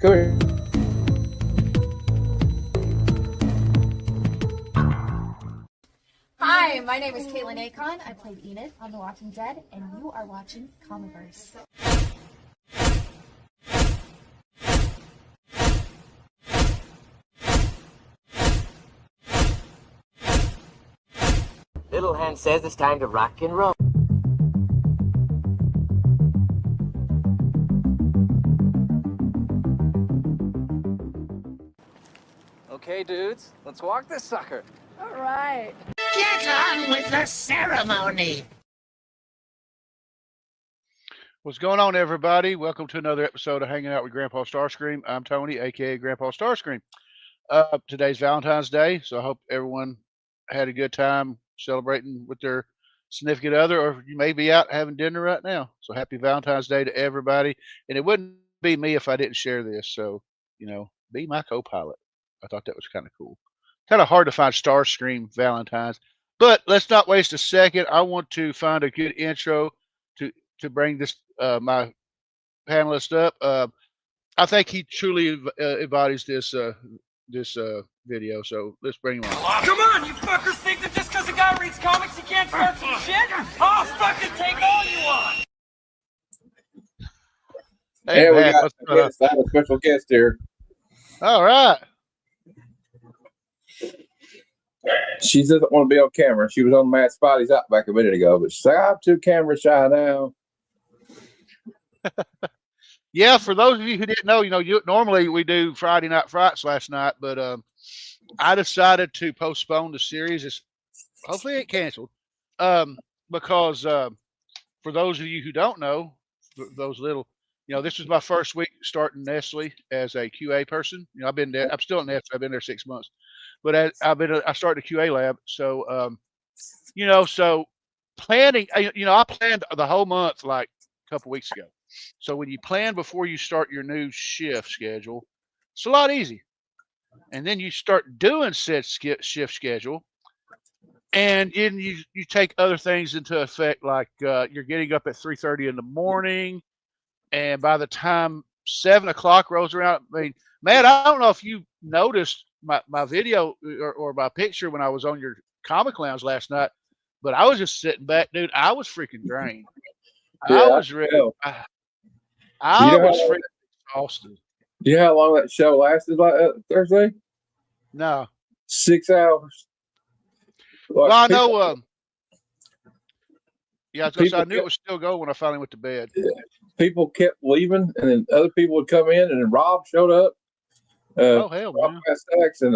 Come here. Hi, my name is Caitlin Akon. I played Enid on The Walking Dead, and you are watching Comiverse. Little Hen says it's time to rock and roll. Okay, dudes, let's walk this sucker. All right. Get on with the ceremony. What's going on, everybody? Welcome to another episode of Hanging Out with Grandpa Starscream. I'm Tony, aka Grandpa Starscream. Today's Valentine's Day, so I hope everyone had a good time celebrating with their significant other, or you may be out having dinner right now. So happy Valentine's Day to everybody. And it wouldn't be me if I didn't share this. So, be my co-pilot. I thought that was kind of cool. Kind of hard to find Starscream Valentines, but let's not waste a second. I want to find a good intro to bring this my panelist up. I think he truly embodies this video. So let's bring him on. Come on, you fuckers think that just because a guy reads comics he can't start some shit? I'll fucking take all you want! Hey, And we Matt, got a special guest here. all right. She doesn't want to be on camera. She was on Matt Spotty's Outback a minute ago, but she's like, I'm too camera shy now. Yeah, for those of you who didn't know, normally we do Friday Night Frights last night, but I decided to postpone the series. Hopefully it canceled, because for those of you who don't know, those little, this was my first week starting Nestle as a QA person. I've been there. I'm still at Nestle. I've been there 6 months, but I started a QA lab. So, so planning. I planned the whole month like a couple weeks ago. So when you plan before you start your new shift schedule, it's a lot easier. And then you start doing said shift schedule, and then you take other things into effect, like you're getting up at 3:30 in the morning, and by the time 7 o'clock rolls around, I mean, Matt, I don't know if you noticed my video or my picture when I was on your comic lounge last night, but I was just sitting back, dude. I was freaking drained. Yeah, I was ready. I was freaking exhausted. Do you know how long that show lasted Thursday? No. 6 hours. Well, I know. Yeah, I knew it was still going when I finally went to bed. Yeah. People kept leaving, and then other people would come in, and then Rob showed up. Oh hell, Rob man! Stacks, and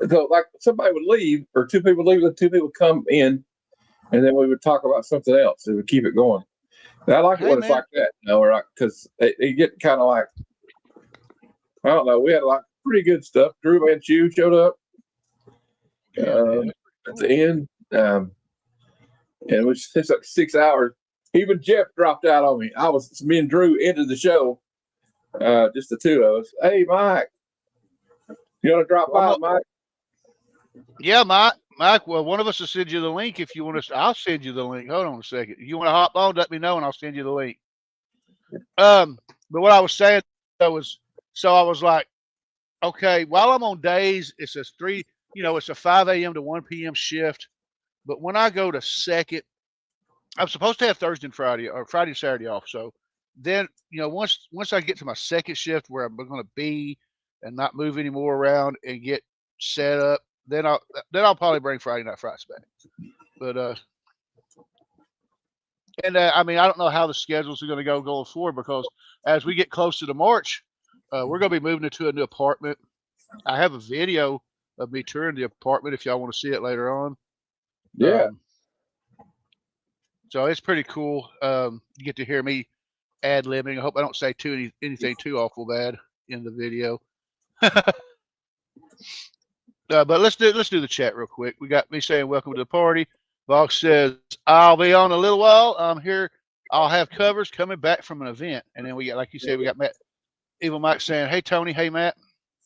so like somebody would leave, or two people leave, and two people come in, and then we would talk about something else. It would keep it going. And I like it when it's like that, because it get kind of like, I don't know. We had like pretty good stuff. Drew Manchu showed up at the end, and it was just like 6 hours. Even Jeff dropped out on me. Me and Drew ended the show, just the two of us. Hey, Mike, you want to drop by, Mike? Yeah, Mike. Well, one of us will send you the link if you want us. I'll send you the link. Hold on a second. If you want to hop on, let me know, and I'll send you the link. But what I was saying was, so I was like, okay, while I'm on days, it's it's a 5 a.m. to 1 p.m. shift. But when I go to second, I'm supposed to have Thursday and Friday, or Friday and Saturday off. So then, once I get to my second shift where I'm going to be and not move anymore around and get set up, then I'll probably bring Friday Night Frights back. But I mean, I don't know how the schedules are going to go going forward, because as we get closer to March, we're going to be moving into a new apartment. I have a video of me touring the apartment if y'all want to see it later on. Yeah. So it's pretty cool. You get to hear me ad-libbing. I hope I don't say anything too awful bad in the video. But let's do the chat real quick. We got me saying welcome to the party. Vox says I'll be on a little while. I'm here. I'll have covers coming back from an event, and then we got, like you said, we got Matt, Evil Mike saying, "Hey Tony, hey Matt,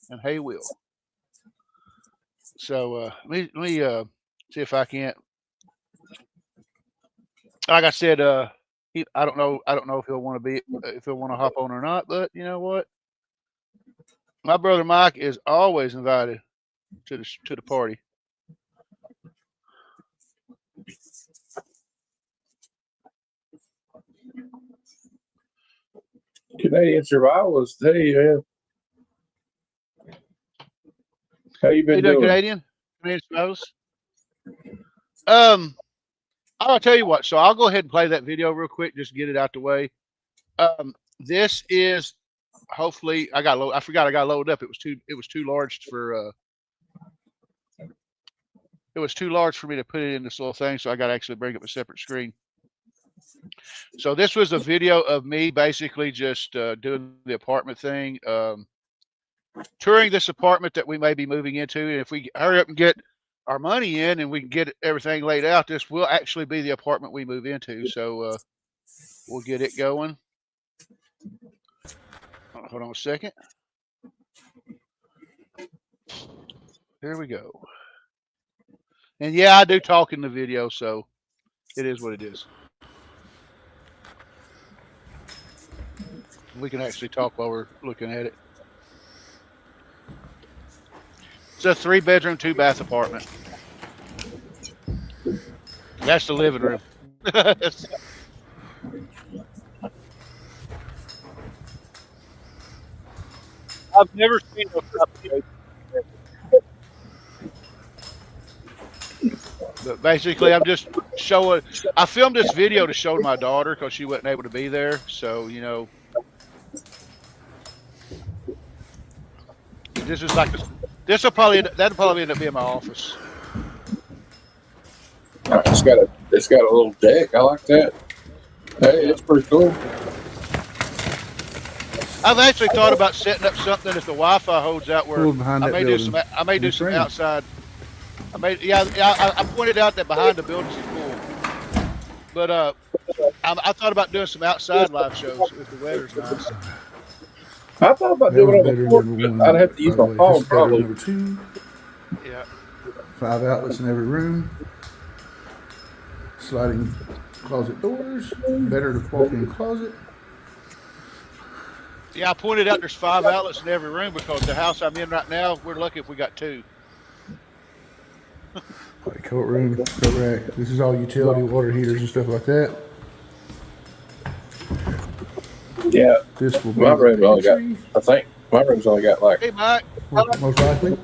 and hey Will." So let me see if I can't. Like I said, I don't know if he'll want to hop on or not. But you know what? My brother Mike is always invited to the party. Canadian survivalists. Hey, man. How you been doing? Canadian survivalists? I'll tell you what. So I'll go ahead and play that video real quick, just get it out the way. This is hopefully I forgot I got loaded up. It was too large for it was too large for me to put it in this little thing, so I got to actually bring up a separate screen. So this was a video of me basically just doing the apartment thing, touring this apartment that we may be moving into. And if we hurry up and get our money in and we can get everything laid out, this will actually be the apartment we move into. So we'll get it going. Hold on a second. Here we go. And yeah, I do talk in the video, so it is what it is. We can actually talk while we're looking at it. It's a 3-bedroom, 2-bath apartment. That's the living room. I've never seen a copy. But basically, I'm just showing. I filmed this video to show my daughter because she wasn't able to be there. So this is like that'll probably end up being my office. It's got a little deck. I like that. Hey, it's pretty cool. I've actually thought about setting up something if the Wi-Fi holds out where I may do some outside. I pointed out that behind the building's a pool, but I thought about doing some outside live shows if the weather's nice. I thought about doing it on the porch, but I'd have to use my phone probably. Number 2. Yeah. 5 outlets in every room. Sliding closet doors. Better to walk-in closet. Yeah, I pointed out there's 5 outlets in every room because the house I'm in right now, we're lucky if we got 2. Coat room, coat rack. This is all utility, water heaters and stuff like that. Yeah. This will be my room's only got. I think my room's only got like. Hey, Mike. Most likely.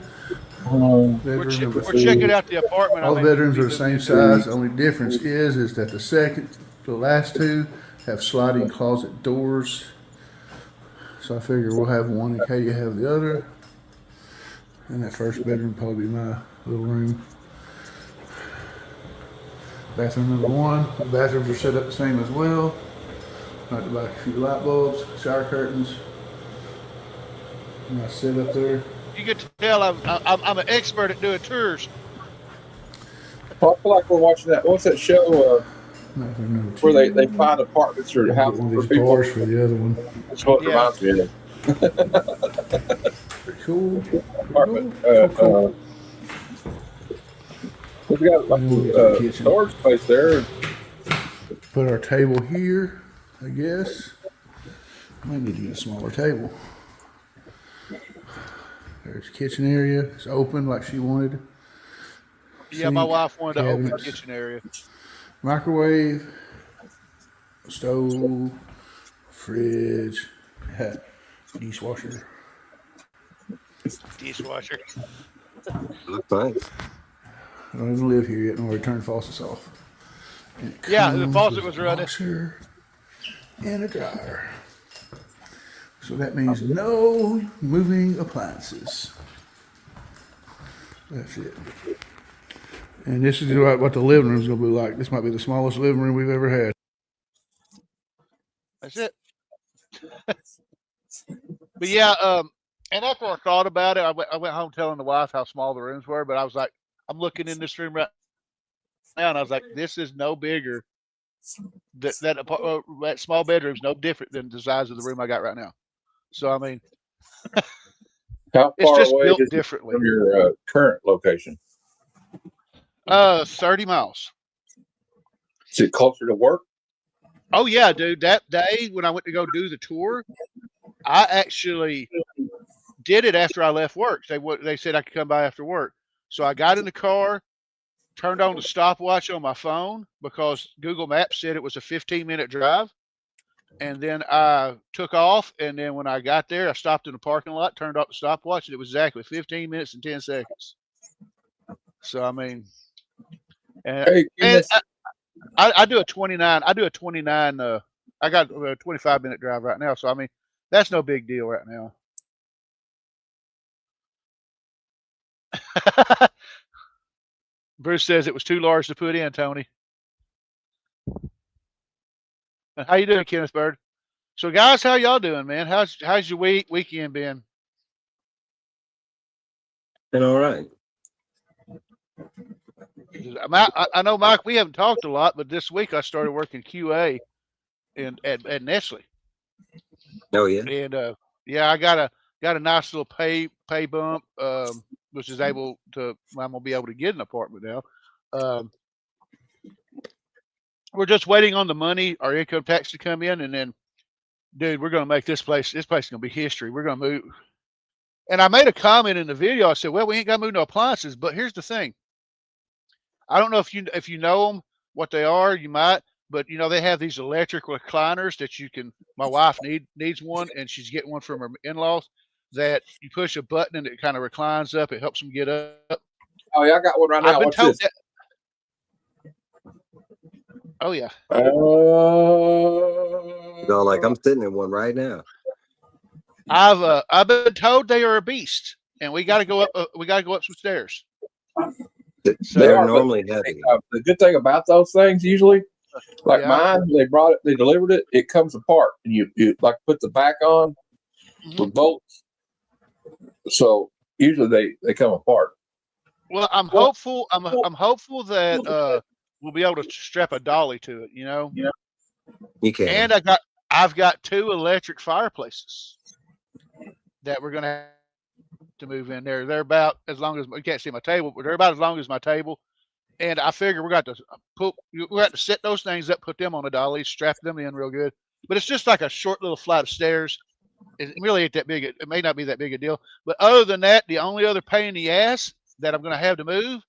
We're checking out the apartment. All the bedrooms are the same size. The only difference is that the last 2 have sliding closet doors. So I figure we'll have one and Katie have the other. And that first bedroom will probably be my little room. Bathroom number 1. The bathrooms are set up the same as well. I have to buy a few light bulbs, shower curtains. And I sit up there. You get to tell I'm an expert at doing tours. Well, I feel like we're watching that. What's that show? Where they find apartments or houses one of for these people. bars for the other one. That's what it reminds me of. Pretty cool. Apartment. We've got like storage space there. Put our table here, I guess. Might need to get a smaller table. There's kitchen area. It's open like she wanted. Yeah, my wife wanted to open the kitchen area. Microwave, stove, fridge, dishwasher. Dishwasher. Thanks. I don't even live here yet, nor turn faucets off. Yeah, the faucet was running. Washer and a dryer. So that means no moving appliances. That's it. And this is what the living room is going to be like. This might be the smallest living room we've ever had. That's it. But yeah, and after I thought about it, I went home telling the wife how small the rooms were. But I was like, I'm looking in this room right now, and I was like, this is no bigger. That small bedroom's no different than the size of the room I got right now. So I mean, how it's far just away built is differently from your current location? 30 miles. Is it closer to work? Oh yeah, dude. That day when I went to go do the tour, I actually did it after I left work. They said I could come by after work. So I got in the car, turned on the stopwatch on my phone because Google Maps said it was a 15-minute drive. And then I took off. And then when I got there, I stopped in the parking lot, turned off the stopwatch, and it was exactly 15 minutes and 10 seconds. So, I mean, and I do a 29. I do a 29. I got a 25-minute drive right now. So, I mean, that's no big deal right now. Bruce says it was too large to put in, Tony. How you doing, Kenneth Bird? So, guys, how y'all doing, man? How's your weekend been? Been all right. I know, Mike, we haven't talked a lot, but this week I started working QA at Nestle. Oh yeah. And yeah, I got a nice little pay bump, which is able to. I'm gonna be able to get an apartment now. We're just waiting on the money, our income tax to come in, and then, dude, we're gonna make this place. This place is gonna be history. We're gonna move. And I made a comment in the video. I said, "Well, we ain't gotta move no appliances." But here's the thing. I don't know if you know them, what they are. You might, but they have these electric recliners that you can. My wife needs one, and she's getting one from her in-laws. That you push a button and it kind of reclines up. It helps them get up. Oh yeah, I got one right now. What's this? Oh yeah. Like I'm sitting in one right now. I've been told they are a beast, and we got to go up. We got to go up some stairs. So they're normally heavy. The good thing about those things, usually, like mine, they delivered it. It comes apart, and you like put the back on with bolts. So usually they come apart. Well, I'm hopeful. I'm hopeful that we'll be able to strap a dolly to it. Yeah. You can. And I've got 2 electric fireplaces that we're gonna have to move in there. They're about as long as you can't see my table, but they're about as long as my table. And I figure we got to set those things up, put them on a dolly, strap them in real good. But it's just like a short little flight of stairs. It really ain't that big. It may not be that big a deal. But other than that, the only other pain in the ass that I'm going to have to move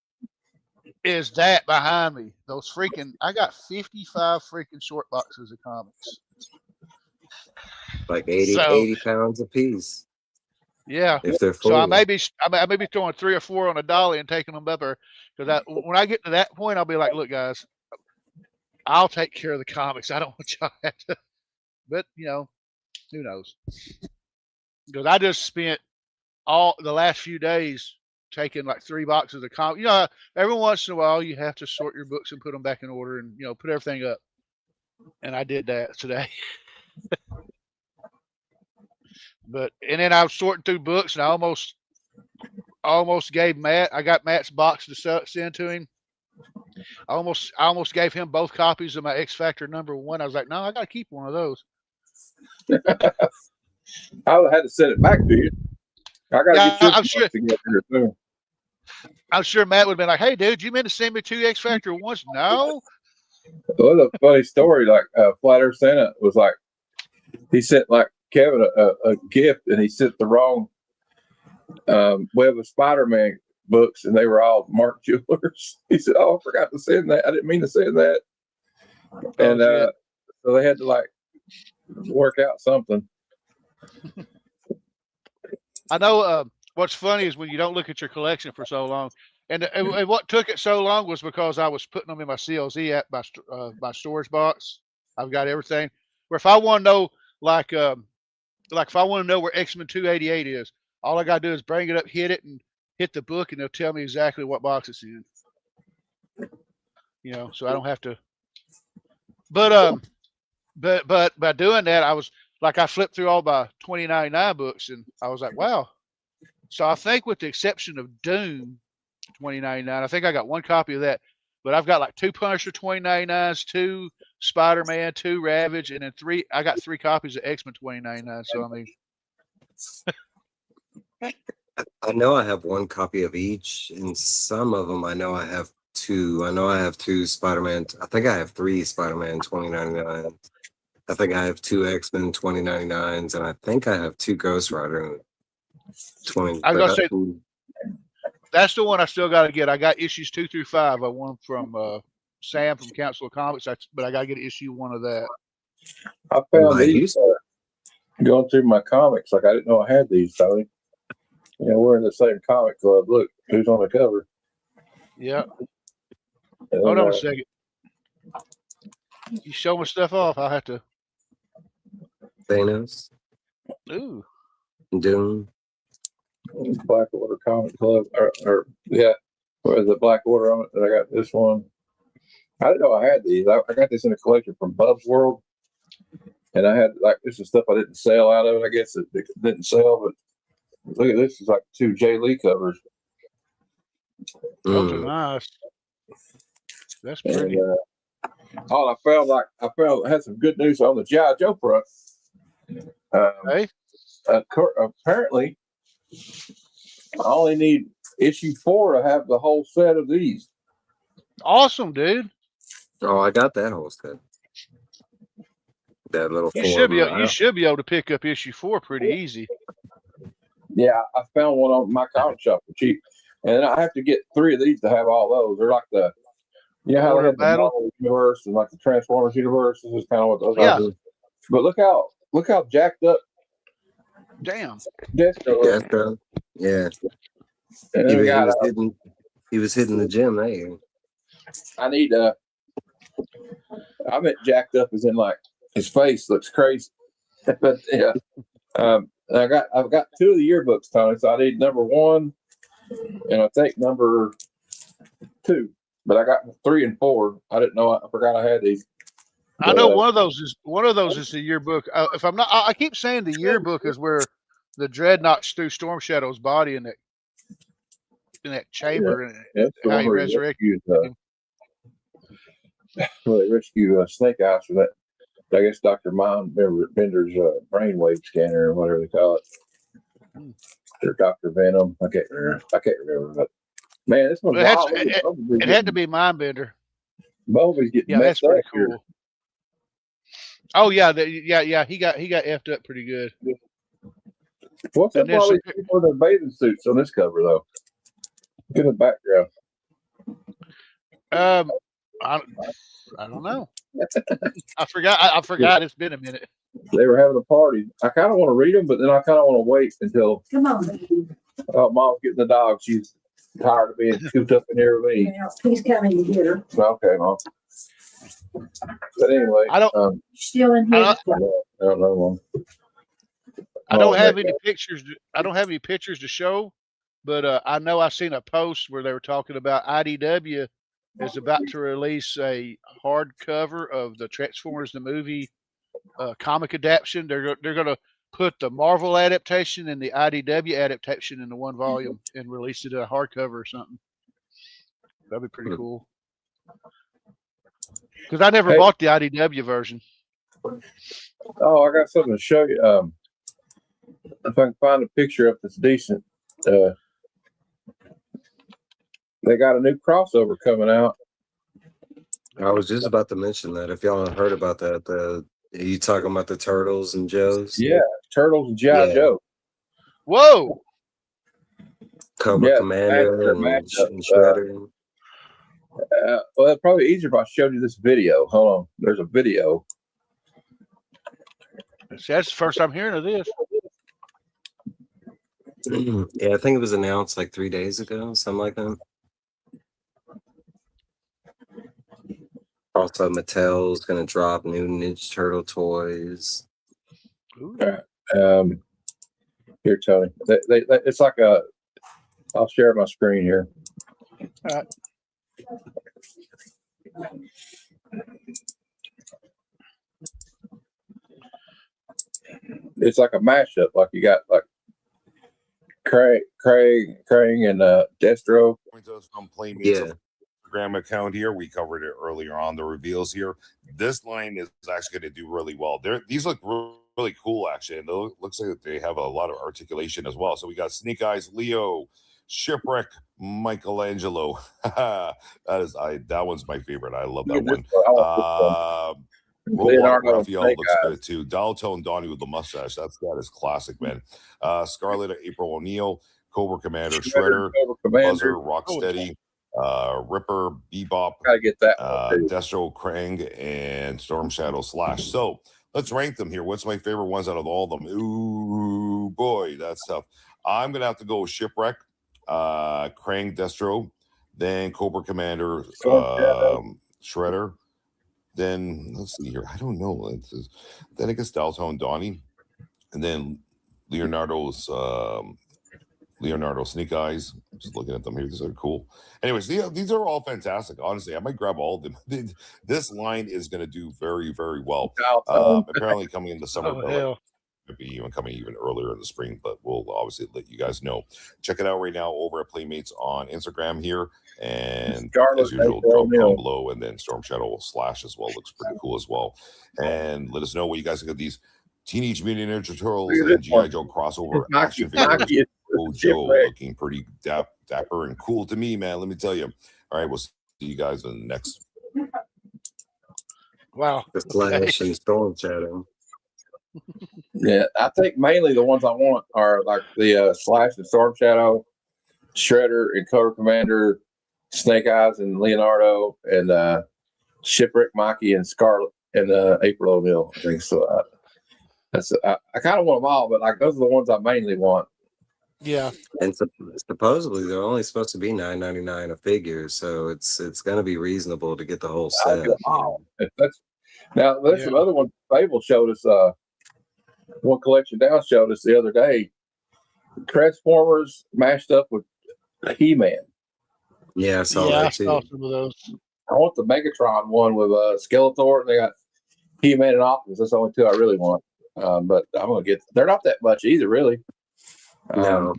is that behind me. Those I got 55 freaking short boxes of comics. Like 80 pounds a piece. Yeah. If they're full. So I may be throwing 3 or 4 on a dolly and taking them up there. Because when I get to that point, I'll be like, look, guys, I'll take care of the comics. I don't want y'all to have to. But, who knows? Because I just spent all the last few days taking like 3 boxes of comics. Every once in a while, you have to sort your books and put them back in order and, put everything up. And I did that today. And then I was sorting through books, and I almost gave Matt. I got Matt's box to send to him. I almost gave him both copies of my X Factor #1. I was like, no, I got to keep one of those. I would have had to send it back to you. I got to get your together soon. I'm sure Matt would have been like, hey, dude, you meant to send me 2 X Factor ones? No. Well, a funny story, like Flat Earth Santa was like, he sent like Kevin a gift, and he sent the wrong Web of Spider-Man books, and they were all Mark Jewelers. He said, oh, I forgot to send that. I didn't mean to send that. And so they had to like work out something. I know what's funny is when you don't look at your collection for so long. And what took it so long was because I was putting them in my CLZ app, my storage box. I've got everything. Where if I want to know, like if I want to know where X-Men 288 is, all I got to do is bring it up, hit it, and hit the book, and they'll tell me exactly what box it's in. So I don't have to. But by doing that, I was like, I flipped through all my 2099 books, and I was like, wow. So I think with the exception of Doom 2099, I think I got 1 copy of that. But I've got like 2 Punisher 2099s, 2 Spider-Man, 2 Ravage, and then 3. I got 3 copies of X-Men 2099. So I mean, I know I have 1 copy of each, and some of them I know I have 2. I know I have 2 Spider-Man. I think I have 3 Spider-Man 2099. I think I have 2 X-Men 2099s, and I think I have 2 Ghost Rider. 20. I was gonna say two. that's the one I still got to get. I got issues 2 through 5. I won from Sam from Council of Comics, but I got to get issue 1 of that. I found I these used going through my comics. Like I didn't know I had these, Tony. You know, we're in the same comic club. Look, who's on the cover? Yeah. And Hold then, on a second. You show my stuff off. I'll have to. Thanos, Ooh. Doom. Black Order Comic Club, or yeah, where's the Black Order on it? And I got this one. I didn't know I had these. I got this in a collection from Bub's World, and I had like this is stuff I didn't sell out of it. I guess it didn't sell, but look at this. It's like 2 Jay Lee covers. Those are nice. That's pretty. And, I found had some good news on the G.I. Joe front. Hey. Apparently, I only need issue 4 to have the whole set of these. Awesome, dude. Oh, I got that whole set. That little. You should be able to pick up issue 4 pretty easy. Yeah, I found one on my comic shop for cheap, and I have to get 3 of these to have all those. They're like the, you know how they have the Marvel universe and like the Transformers universe. This is kind of what those are. But look how jacked up. Damn. Destro. Yeah. He was hitting the gym that year. I need I meant jacked up as in like his face looks crazy. But yeah. I've got 2 of the yearbooks, Tony, so I need number 1 and I think number 2. But I got 3 and 4. I didn't know. I forgot I had these. I know one of those is the yearbook. If I'm not, I keep saying the yearbook is where the Dreadnought's through Storm Shadow's body in that chamber, and how he resurrected him. Well, they rescue Snake Eyes for that. I guess Dr. Mindbender's brainwave scanner or whatever they call it. Or Dr. Venom. I can't remember. But man, this one's it had to be Mindbender. Bumblebee's getting Yeah, that's messed pretty up cool. here. Oh yeah, he got effed up pretty good. What's up with all these people in their bathing suits on this cover though? Get a background. I don't know. I forgot. It's been a minute. They were having a party. I kind of want to read them, but then I kind of want to wait until. Come on, baby. Mom's getting the dog. She's tired of being cooped up in here with me. Well, he's coming to get her. Okay, Mom. But anyway, I don't. Still in here. I don't know, Mom. I don't have any pictures. I don't have any pictures to show, but I know I seen a post where they were talking about IDW is about to release a hardcover of the Transformers the movie comic adaptation. They're going to put the Marvel adaptation and the IDW adaptation in the one volume and release it in a hardcover or something. That'd be pretty cool. Because I never bought the IDW version. Oh, I got something to show you. If I can find a picture of this decent. They got a new crossover coming out. I was just about to mention that. If y'all heard about that, are you talking about the Turtles and Joes? Yeah, Turtles and G.I. Joe. Whoa! Cobra Commander and Shredder. Well, it's probably easier if I showed you this video. Hold on. There's a video. See, that's the first I'm hearing of this. Yeah, I think it was announced like 3 days ago, something like that. Also, Mattel's going to drop new Ninja Turtle toys. Here, Tony. It's like a. I'll share my screen here. All right. It's like a mashup. Like you got like Craig and Destro. From Playmates Instagram account here. We covered it earlier on the reveals here. This line is actually going to do really well. These look really cool, actually, and it looks like they have a lot of articulation as well. So we got Snake Eyes, Leo, Shipwreck, Michelangelo. That one's my favorite. I love that one. Robot Leonardo and Raphael Snake looks Eyes. good too. Dial-tone Donnie with the mustache. That is classic, man. Scarlet April O'Neil, Cobra Commander Shredder, Cobra Commander. Buzzer, Rocksteady, Ripper, Bebop, Gotta get that one too. Destro, Krang, and Storm Shadow Slash. So let's rank them here. What's my favorite ones out of all of them? Ooh, boy, that's tough. I'm gonna have to go with Shipwreck, Krang, Destro, then Cobra Commander, Shredder. Then let's see here. I don't know. Then I guess Daltone Donnie, and then Leonardo's Leonardo Sneak Eyes. I'm just looking at them here. These are cool. Anyways, these are all fantastic. Honestly, I might grab all of them. This line is going to do very, very well. Apparently coming in the summer. Maybe even coming even earlier in the spring, but we'll obviously let you guys know. Check it out right now over at Playmates on Instagram here. And as usual, drop down below, and then Storm Shadow Slash as well looks pretty cool as well. And let us know what you guys think of these Teenage Mutant Ninja Turtles and G.I. Joe crossover action figures. Joe looking pretty dapper and cool to me, man. Let me tell you. All right, we'll see you guys in the next. Wow. The Slash and Storm Shadow. Yeah, I think mainly the ones I want are like the Slash and Storm Shadow, Shredder and Cobra Commander, Snake Eyes and Leonardo, and Shipwreck Mikey and Scarlet and April O'Neil. I think so. I kind of want them all, but like those are the ones I mainly want. Yeah, and supposedly they're only supposed to be $9.99 a figure, so it's going to be reasonable to get the whole set. Now there's some other ones. Fable showed us. One collection down showed us the other day. Transformers mashed up with He-Man. Yeah, I saw that too. I saw some of those. I want the Megatron one with Skeletor, and they got He-Man and Optimus. That's the only two I really want. But I'm gonna get. They're not that much either, really. No.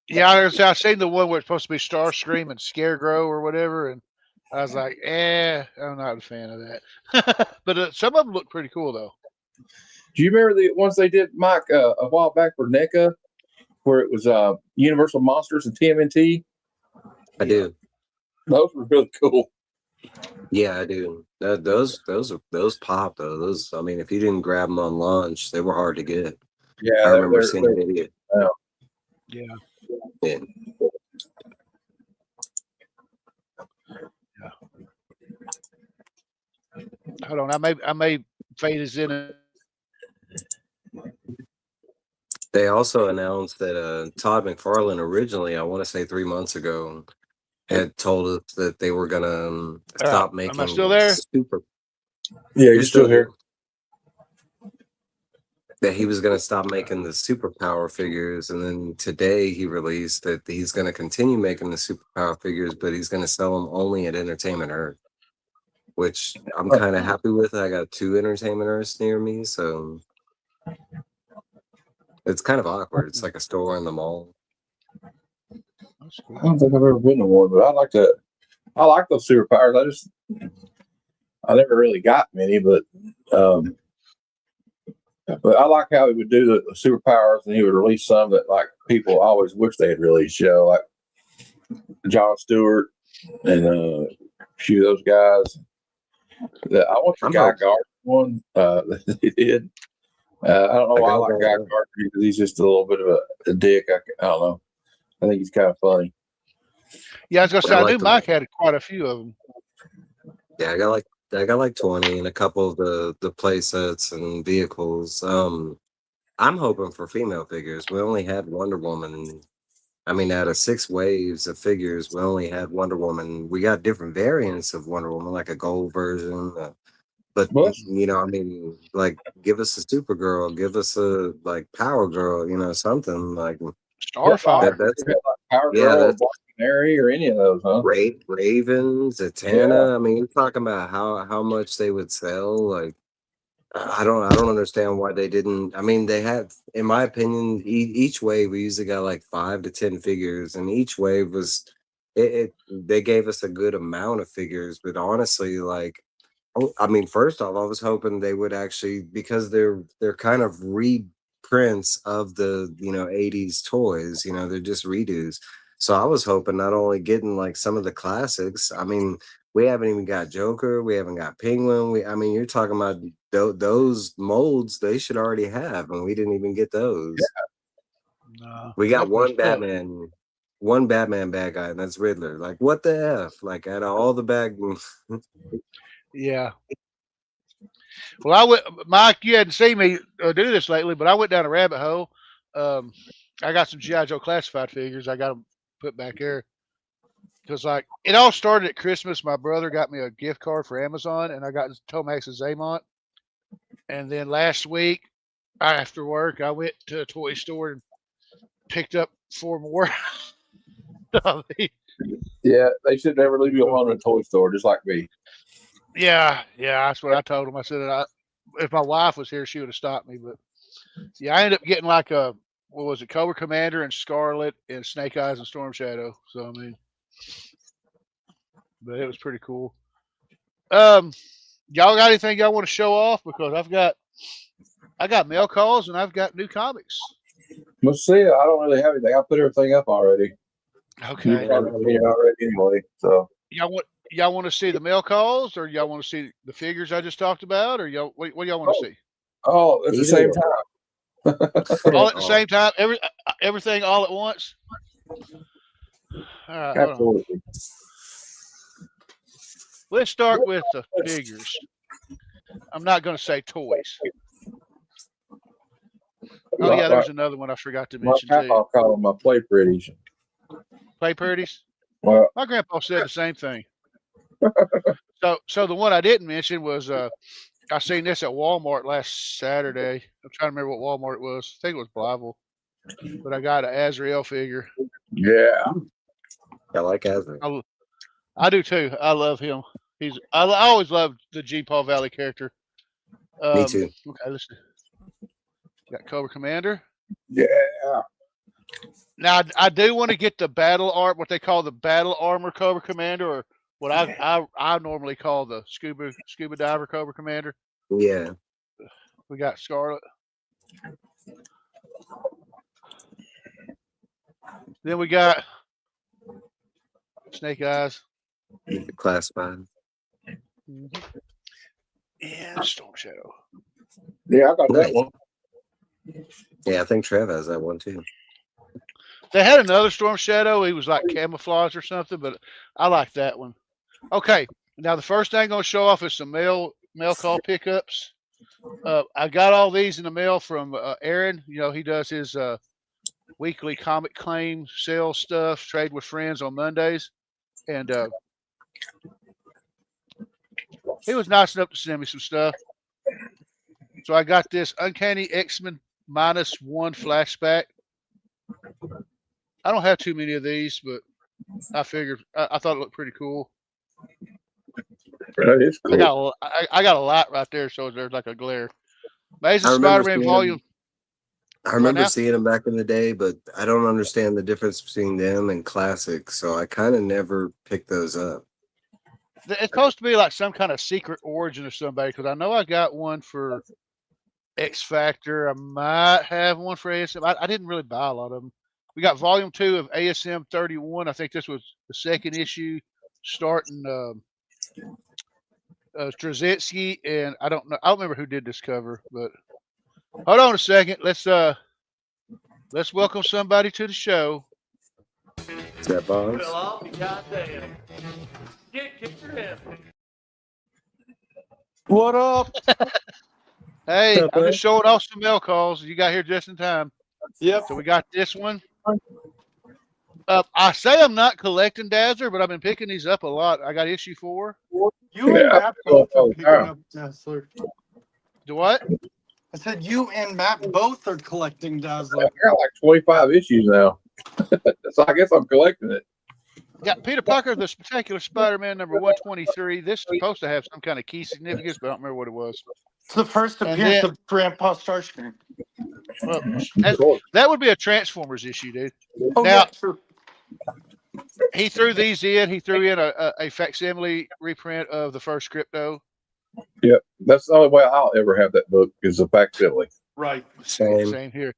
Yeah, I seen the one where it's supposed to be Starscream and Scarecrow or whatever, and I was like, I'm not a fan of that. But some of them look pretty cool, though. Do you remember the ones they did, Mike, a while back for NECA, where it was Universal Monsters and TMNT? I do. Those were really cool. Yeah, I do. Those pop though. Those, I mean, if you didn't grab them on launch, they were hard to get. Yeah, I remember seeing a video. Yeah. Hold on, I may fade us in. They also announced that Todd McFarlane originally, I want to say 3 months ago, had told us that they were gonna stop making. Am I still there? Yeah, you're still here. That he was gonna stop making the superpower figures, and then today he released that he's gonna continue making the superpower figures, but he's gonna sell them only at Entertainment Earth, which I'm kind of happy with. I got 2 Entertainment Earths near me, so it's kind of awkward. It's like a store in the mall. I don't think I've ever been to one, but I like those superpowers. I never really got many, but I like how he would do the superpowers, and he would release some that like people always wish they had released. You know, like John Stewart and a few of those guys. I want the Guy Gardner one that they did. I don't know why I like Guy Gardner, because he's just a little bit of a dick. I don't know. I think he's kind of funny. Yeah, I was gonna say, I knew Mike had quite a few of them. Yeah, I got like 20 and a couple of the play sets and vehicles. I'm hoping for female figures. We only had Wonder Woman. I mean, out of 6 waves of figures, we only had Wonder Woman. We got different variants of Wonder Woman, like a gold version. But you know, I mean, like, give us a Supergirl, give us a like Power Girl, you know, something like Starfire. That's Power Girl or Black Canary or any of those, huh? Raven, Zatanna. I mean, you're talking about how much they would sell. Like, I don't understand why they didn't. I mean, they had, in my opinion, each wave we usually got like 5 to 10 figures, and each wave was they gave us a good amount of figures. But honestly, like, I mean, first off, I was hoping they would actually, because they're kind of reprints of the 80s toys. They're just redos. So I was hoping not only getting like some of the classics. I mean, We haven't even got Joker. We haven't got Penguin. I mean, you're talking about those molds they should already have, and we didn't even get those. Yeah. No, we got one Batman bad guy, and that's Riddler. Like, what the F? Like, out of all the bad yeah. Well, I went, Mike, you hadn't seen me do this lately, but I went down a rabbit hole. I got some G.I. Joe classified figures. I got them put back there. Because, like, it all started at Christmas. My brother got me a gift card for Amazon, and I got Tomax's Zaymont. And then last week, after work, I went to a toy store and picked up 4 more. Yeah, they should never leave you alone in a toy store, just like me. Yeah, that's what I told him. I said, if my wife was here, she would have stopped me. But, yeah, I ended up getting, like, what was it, Cobra Commander and Scarlet and Snake Eyes and Storm Shadow. So, I mean... But it was pretty cool. Y'all got anything y'all want to show off? Because I got mail calls and I've got new comics. Let's see. I don't really have anything. I put everything up already. Okay. You already anyway. So y'all want to see the mail calls, or y'all want to see the figures I just talked about, or y'all what do y'all want to see? Oh, at the same time. All at the same time. Everything all at once. All right. Absolutely. Let's start with the figures. I'm not going to say toys. Oh, yeah, there's another one I forgot to mention, too. I'll call them my play pretties. Play pretties? Well, my grandpa said the same thing. So the one I didn't mention was I seen this at Walmart last Saturday. I'm trying to remember what Walmart it was. I think it was Blytheville. But I got an Azrael figure. Yeah. I like Azrael. I do too. I love him. I always loved the G. Paul Valley character. Me too. Okay, let's see. Got Cobra Commander. Yeah. Now I do want to get the battle art, what they call the battle armor Cobra Commander, or what I normally call the scuba diver Cobra Commander. Yeah. We got Scarlet. Then we got Snake Eyes. Classified. Mm-hmm. And Storm Shadow. Yeah, I got that one. Yeah, I think Trev has that one too. They had another Storm Shadow. He was like camouflage or something, but I like that one. Okay, now the first thing I'm going to show off is some mail call pickups. I got all these in the mail from Aaron. You know, he does his weekly comic claim sale stuff, trade with friends on Mondays. And he was nice enough to send me some stuff. So I got this Uncanny X-Men -1 flashback. I don't have too many of these, but I figured I thought it looked pretty cool. That is cool. I got a lot right there, so there's like a glare. Amazing Spider-Man volume. I remember seeing them back in the day, but I don't understand the difference between them and classics, so I kind of never picked those up. It's supposed to be like some kind of secret origin of somebody, because I know I got one for X Factor. I might have one for ASM. I didn't really buy a lot of them. We got volume 2 of ASM 31. I think this was the second issue, starting Straczynski, and I don't know. I don't remember who did this cover, but hold on a second. Let's welcome somebody to the show. Is that Bones? Well, I'll be goddamn. Get your head. What up? Hey, up, I'm just showing off some mail calls. You got here just in time. Yep. So we got this one. I say I'm not collecting Dazzler, but I've been picking these up a lot. I got issue 4. You and Matt both are picking up Dazzler. Do what? I said you and Matt both are collecting Dazzler. I got like 25 issues now. So I guess I'm collecting it. Got Peter Parker, the Spectacular Spider-Man number 123. This is supposed to have some kind of key significance, but I don't remember what it was. It's the first appearance of Grandpa Starscream. Well, that would be a Transformers issue, dude. Oh, now, yeah, true. He threw these in. He threw in a facsimile reprint of the first Crypto. Yep, that's the only way I'll ever have that book is a facsimile. Right. Same here.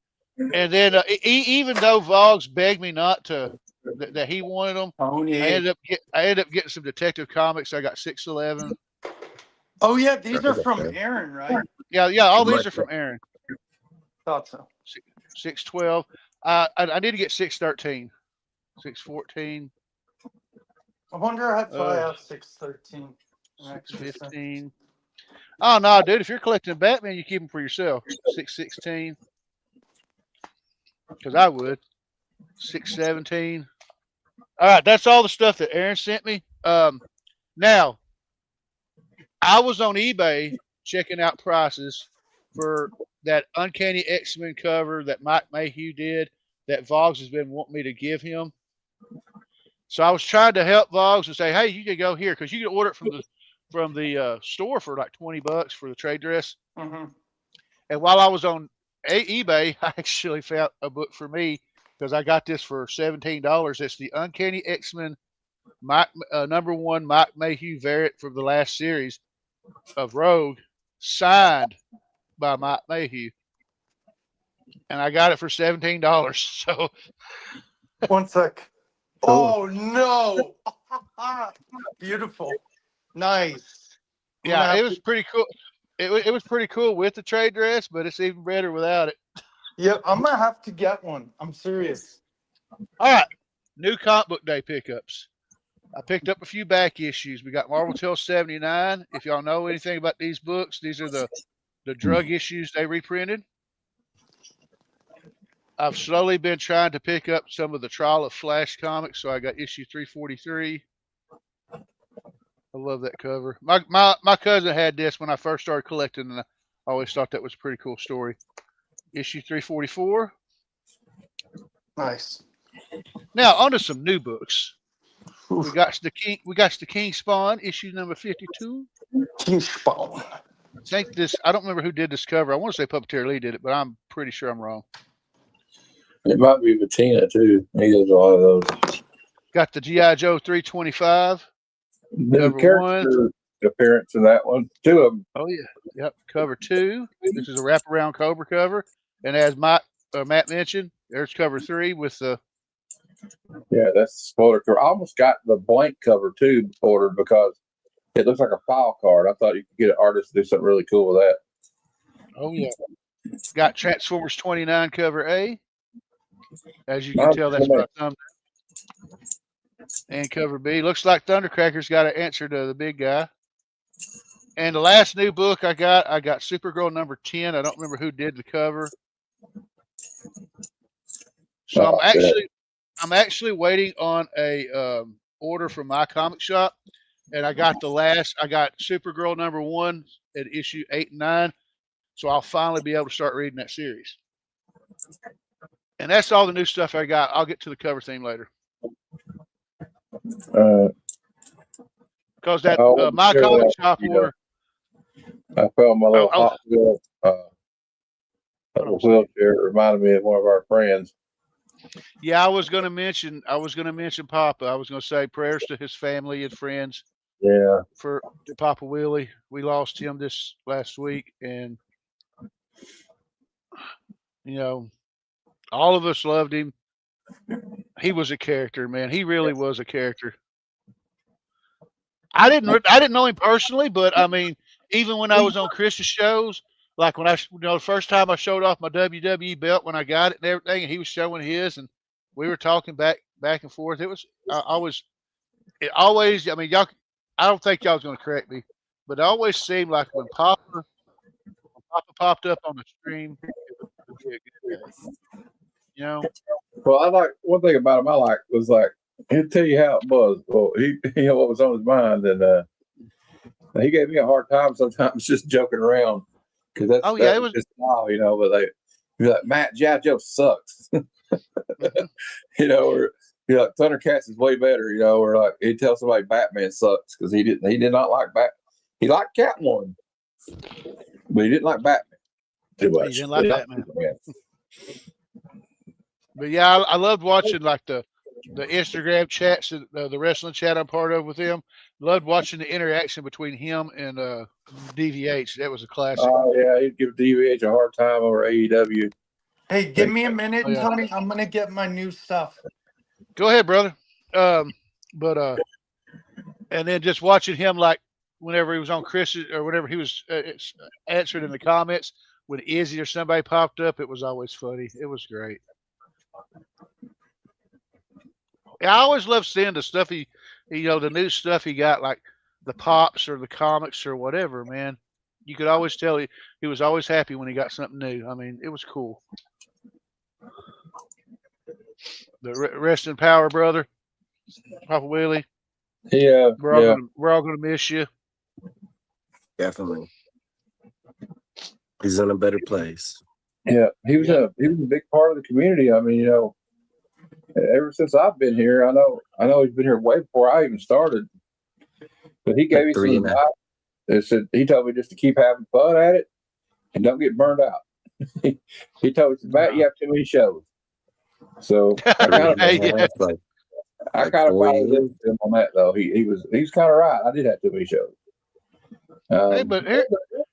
And then even though Vogs begged me not to that he wanted them. Tony. I ended up getting some Detective Comics. I got 611. Oh yeah, these are from Aaron, right? Yeah. All these are from Aaron. Thought so. 612. I need to get 613. 614. I wonder if I have 613. 615. Oh no, dude! If you're collecting Batman, you keep them for yourself. 616. Because I would. 617. All right, that's all the stuff that Aaron sent me. Now, I was on eBay checking out prices for that Uncanny X-Men cover that Mike Mayhew did that Voggs has been wanting me to give him. So I was trying to help Voggs and say, hey, you can go here because you can order it from the store for like $20 for the trade dress. Mm-hmm. And while I was on eBay, I actually found a book for me because I got this for $17. It's the Uncanny X-Men #1 Mike Mayhew variant from the last series of Rogue, signed by Mike Mayhew. And I got it for $17. So one sec. Oh no. Beautiful. Nice. Yeah, it was pretty cool. It was pretty cool with the trade dress, but it's even better without it. Yep, I'm gonna have to get one. I'm serious. All right, new comic book day pickups. I picked up a few back issues. We got Marvel Tales 79. If y'all know anything about these books, these are the drug issues they reprinted. I've slowly been trying to pick up some of the Trial of Flash comics, so I got issue 343. I love that cover. My cousin had this when I first started collecting, and I always thought that was a pretty cool story. Issue 344. Nice. Now on to some new books. We got the King Spawn, issue number 52. King Spawn. I don't remember who did this cover. I want to say Puppeteer Lee did it, but I'm pretty sure I'm wrong. It might be Bettina too. He does a lot of those. Got the G.I. Joe 325. New character appearance in that one. Two of them. Oh yeah. Yep. Cover 2. This is a wraparound Cobra cover. And as Matt mentioned, there's cover 3 with the. Yeah, that's the spoiler cover. I almost got the blank cover too ordered because it looks like a file card. I thought you could get an artist to do something really cool with that. Oh yeah. Got Transformers 29 cover A. As you can tell, that's my thumb. And cover B. Looks like Thundercracker's got an answer to the big guy. And the last new book I got Supergirl number 10. I don't remember who did the cover. So I'm actually waiting on a order from my comic shop, and I got Supergirl number 1 at issue 8 and 9. So I'll finally be able to start reading that series. And that's all the new stuff I got. I'll get to the cover theme later. Because that my comic shop order. I felt my little Hot Wheel wheelchair. It reminded me of one of our friends. Yeah, I was going to mention Papa. I was going to say prayers to his family and friends. Yeah. For Papa Willie. We lost him this last week, and all of us loved him. He was a character, man. He really was a character. I didn't know him personally, but I mean, even when I was on Chris's shows, like when the first time I showed off my WWE belt when I got it and everything, and he was showing his, and we were talking back and forth. It was always. I mean, y'all. I don't think y'all was going to correct me, but it always seemed like when Papa popped up on the stream, it would be a good day. Well, I like one thing about him. Was like he'll tell you how it was. Well, he what was on his mind, and he gave me a hard time sometimes just joking around because it was his style, But they be like, Matt, G.I. Joe sucks, or like Thundercats is way better, or like he'd tell somebody Batman sucks because he did not like Batman. He liked Catwoman, but he didn't like Batman too much. He didn't like Batman. But yeah, I loved watching like the Instagram chats, the wrestling chat I'm part of with him. Loved watching the interaction between him and DVH. That was a classic. Oh yeah, he'd give DVH a hard time over AEW. Hey, give me a minute, Tony. I'm gonna get my new stuff. Go ahead, brother. But and then just watching him, like whenever he was on Chris's or whenever he was answered in the comments when Izzy or somebody popped up, it was always funny. It was great. Yeah, I always love seeing the stuff the new stuff he got, like the pops or the comics or whatever. Man, you could always tell he was always happy when he got something new. I mean, it was cool. The rest in power, brother, Papa Willie. Yeah, we're all gonna miss you. Definitely. He's in a better place. Yeah, he was a big part of the community. I mean, ever since I've been here, I know he's been here way before I even started. But he gave me some advice. He told me just to keep having fun at it and don't get burned out. He told me, Matt, you have too many shows. So I kind of followed him on that though. He's kind of right. I did have too many shows. Hey, but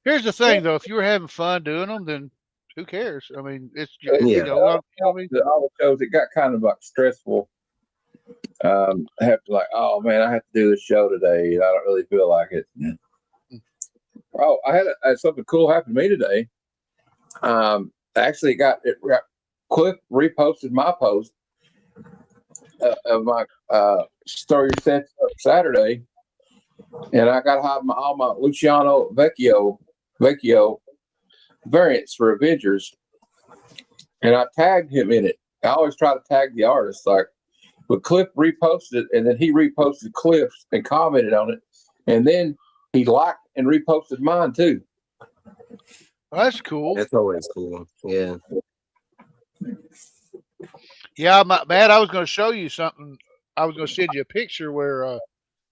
here's the thing though: if you were having fun doing them, then who cares? I mean, it's all the shows. It got kind of like stressful. I have to oh man, I have to do this show today, and I don't really feel like it. Oh, I had something cool happen to me today. Actually, Cliff reposted my post of my story set up Saturday, and I got all my Luciano Vecchio variants for Avengers, and I tagged him in it. I always try to tag the artist, but Cliff reposted it, and then he reposted Cliff's and commented on it, and then he liked and reposted mine too. Well, that's cool. That's always cool. Yeah. Yeah, Matt, I was going to show you something. I was going to send you a picture where,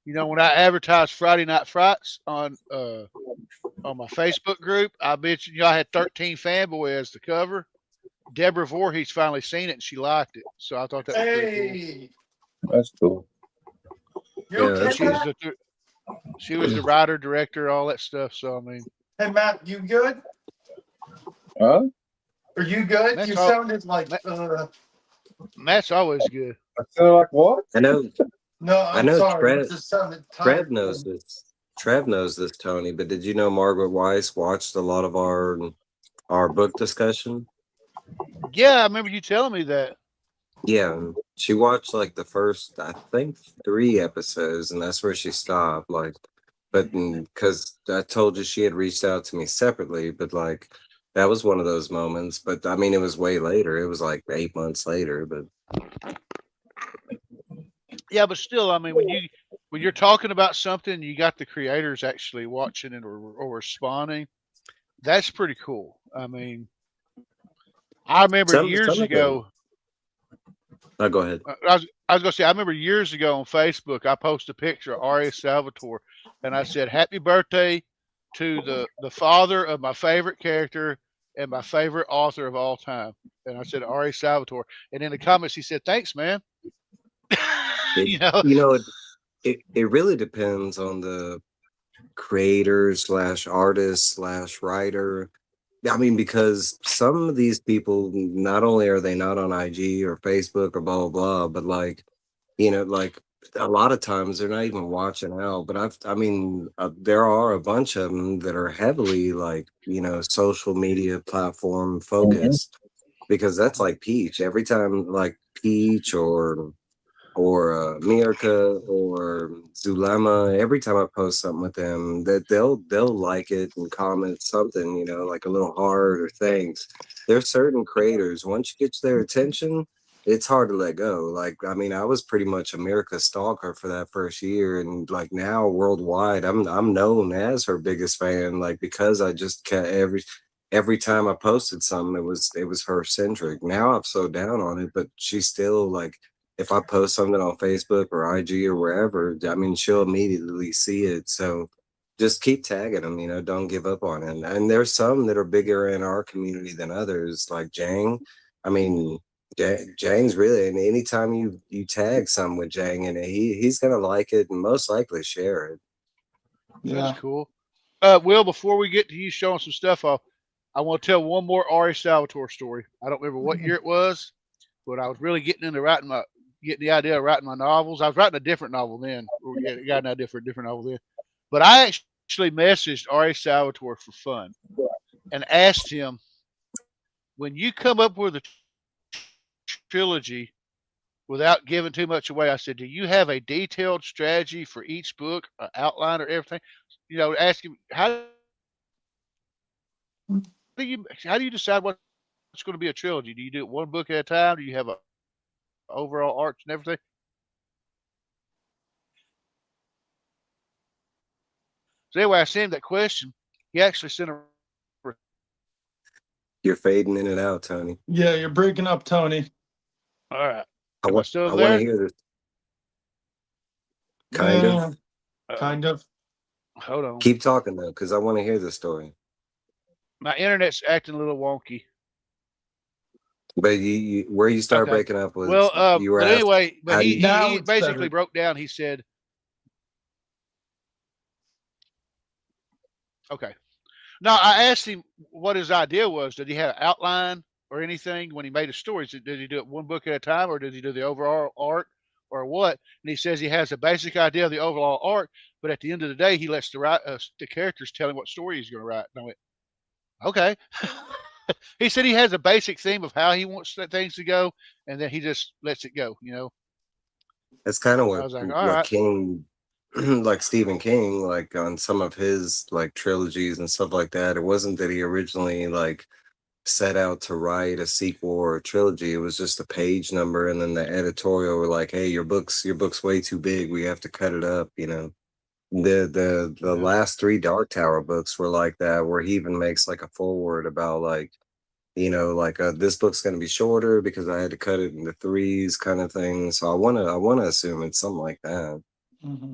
when I advertised Friday Night Frights on my Facebook group, I mentioned I had 13 Fanboy as the cover. Deborah Voorhees finally seen it and she liked it, so I thought that was pretty cool. That's cool. She was the writer, director, all that stuff. So I mean, hey Matt, you good? Huh? Are you good? Matt's you sounded like Matt's always good. I sound like what? I know. No, I know. sorry. Trev knows this. Trev knows this, Tony. But did you know Margaret Weiss watched a lot of our book discussion? Yeah, I remember you telling me that. Yeah, she watched like the first, I think, 3 episodes, and that's where she stopped. But because I told you she had reached out to me separately, but that was one of those moments. But I mean, it was way later. It was like 8 months later. But yeah, but still, I mean, when you're talking about something, you got the creators actually watching it or responding. That's pretty cool. I mean, I remember years ago. Oh, go ahead. I was gonna say I remember years ago on Facebook I posted a picture of Ari Salvatore and I said happy birthday to the father of my favorite character and my favorite author of all time. And I said Ari Salvatore. And in the comments he said, thanks, man. It really depends on the creator / artist / writer. I mean, because some of these people, not only are they not on IG or Facebook or blah, blah, blah, but a lot of times they're not even watching out. But there are a bunch of them that are heavily social media platform focused, because that's like Peach. Every time Peach or Mirka or Zulema, every time I post something with them, that they'll like it and comment something, like a little heart or thanks. There's certain creators, once you get their attention, it's hard to let go. I was pretty much a Mirka stalker for that first year, and now worldwide, I'm known as her biggest fan, because I just kept every time I posted something, it was her centric. Now I've slowed down on it, but she's still if I post something on Facebook or IG or wherever, she'll immediately see it. So just keep tagging them, don't give up on it. And there's some that are bigger in our community than others, like Jang. Jang's really, and anytime you tag something with Jang in it, he's going to like it and most likely share it. Yeah. That's cool. Will, before we get to you showing some stuff off, I want to tell one more Ari Salvatore story. I don't remember what year it was, but I was really getting into writing my getting the idea of writing my novels. I was writing a different novel then. Or got an idea for a different novel then. But I actually messaged R.A. Salvatore for fun and asked him, when you come up with a trilogy without giving too much away, I said, do you have a detailed strategy for each book, an outline or everything? You know, ask him, how do you decide what's going to be a trilogy? Do you do it one book at a time? Do you have a overall arc and everything? So anyway, I sent him that question. He actually sent a. You're fading in and out, Tony. Yeah, you're breaking up, Tony. All right. I Am I want still to there? hear this. Kind of. Kind of. Hold on. Keep talking though, because I want to hear the story. My internet's acting a little wonky. But you where you started breaking up was you were but asked, anyway, but he Now it's basically better. broke down. He said, okay. Now I asked him what his idea was. Did he have an outline or anything when he made his stories? Did he do it one book at a time, or did he do the overall arc, or what? And he says he has a basic idea of the overall arc, but at the end of the day, he lets the characters tell him what story he's going to write. And I went, okay. He said he has a basic theme of how he wants things to go, and then he just lets it go. You know. that's kind of I what was like, all right. King, like Stephen King, like on some of his like trilogies and stuff like that. It wasn't that he originally like set out to write a sequel or a trilogy. It was just a page number, and then the editorial were like, "Hey, your book's way too big. We have to cut it up." You know, the last 3 Dark Tower books were like that, where he even makes like a foreword about like, you know, like this book's going to be shorter because I had to cut it into 3s, kind of thing. So I want to assume it's something like that. Mm-hmm.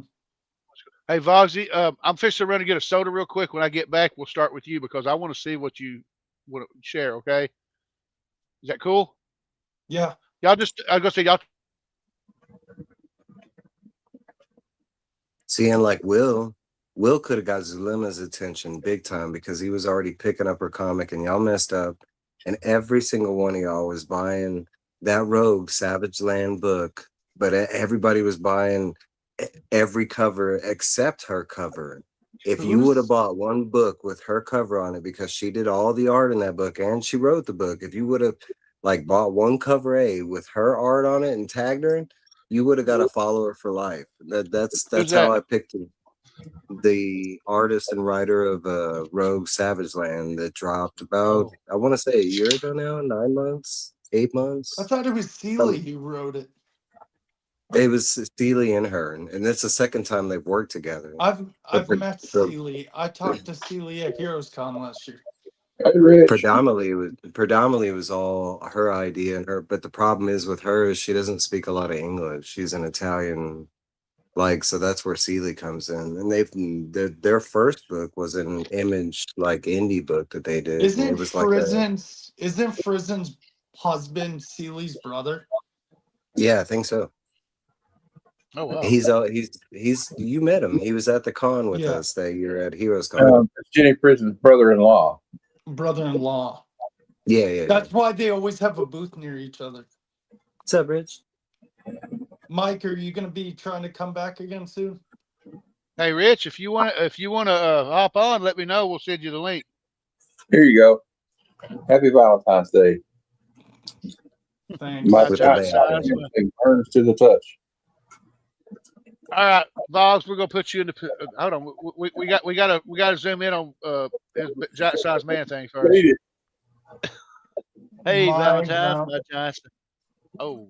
Hey, Vogsy, I'm fixing to run and get a soda real quick. When I get back, we'll start with you because I want to see what you want to share. Okay, is that cool? Yeah. Y'all just, I was gonna say y'all. Seeing like Will could have got Zulima's attention big time because he was already picking up her comic, and y'all messed up. And every single one of y'all was buying that Rogue Savage Land book, but everybody was buying every cover except her cover. If you would have bought one book with her cover on it, because she did all the art in that book and she wrote the book, if you would have like bought one cover A with her art on it and tagged her, you would have got a follower for life. That's how I picked the artist and writer of Rogue Savage Land that dropped about, I want to say a year ago now, 9 months, 8 months. I thought it was Seeley who wrote it. It was Seeley and her, and it's the second time they've worked together. I've met Seeley. I talked to Seeley at HeroesCon last year. Predominantly it was all her idea and her, but the problem is with her is she doesn't speak a lot of English. She's an Italian, like, so that's where Seeley comes in. And their first book was an Image like indie book that they did. Isn't Frizen's husband Seeley's brother? Yeah, I think so. Oh wow. He's you met him. He was at the con with us that year at HeroesCon. Jenny Frizen's brother-in-law. Brother-in-law. Yeah. That's why they always have a booth near each other. What's up, Rich? Mike, are you going to be trying to come back again soon? Hey, Rich, if you want to hop on, let me know. We'll send you the link. Here you go. Happy Valentine's Day. Thanks. My it burns to the touch. All right, Vogs, we're gonna put you in the. Hold on, we gotta zoom in on his giant size man thing first. Hey, Valentine, my Johnson. Oh,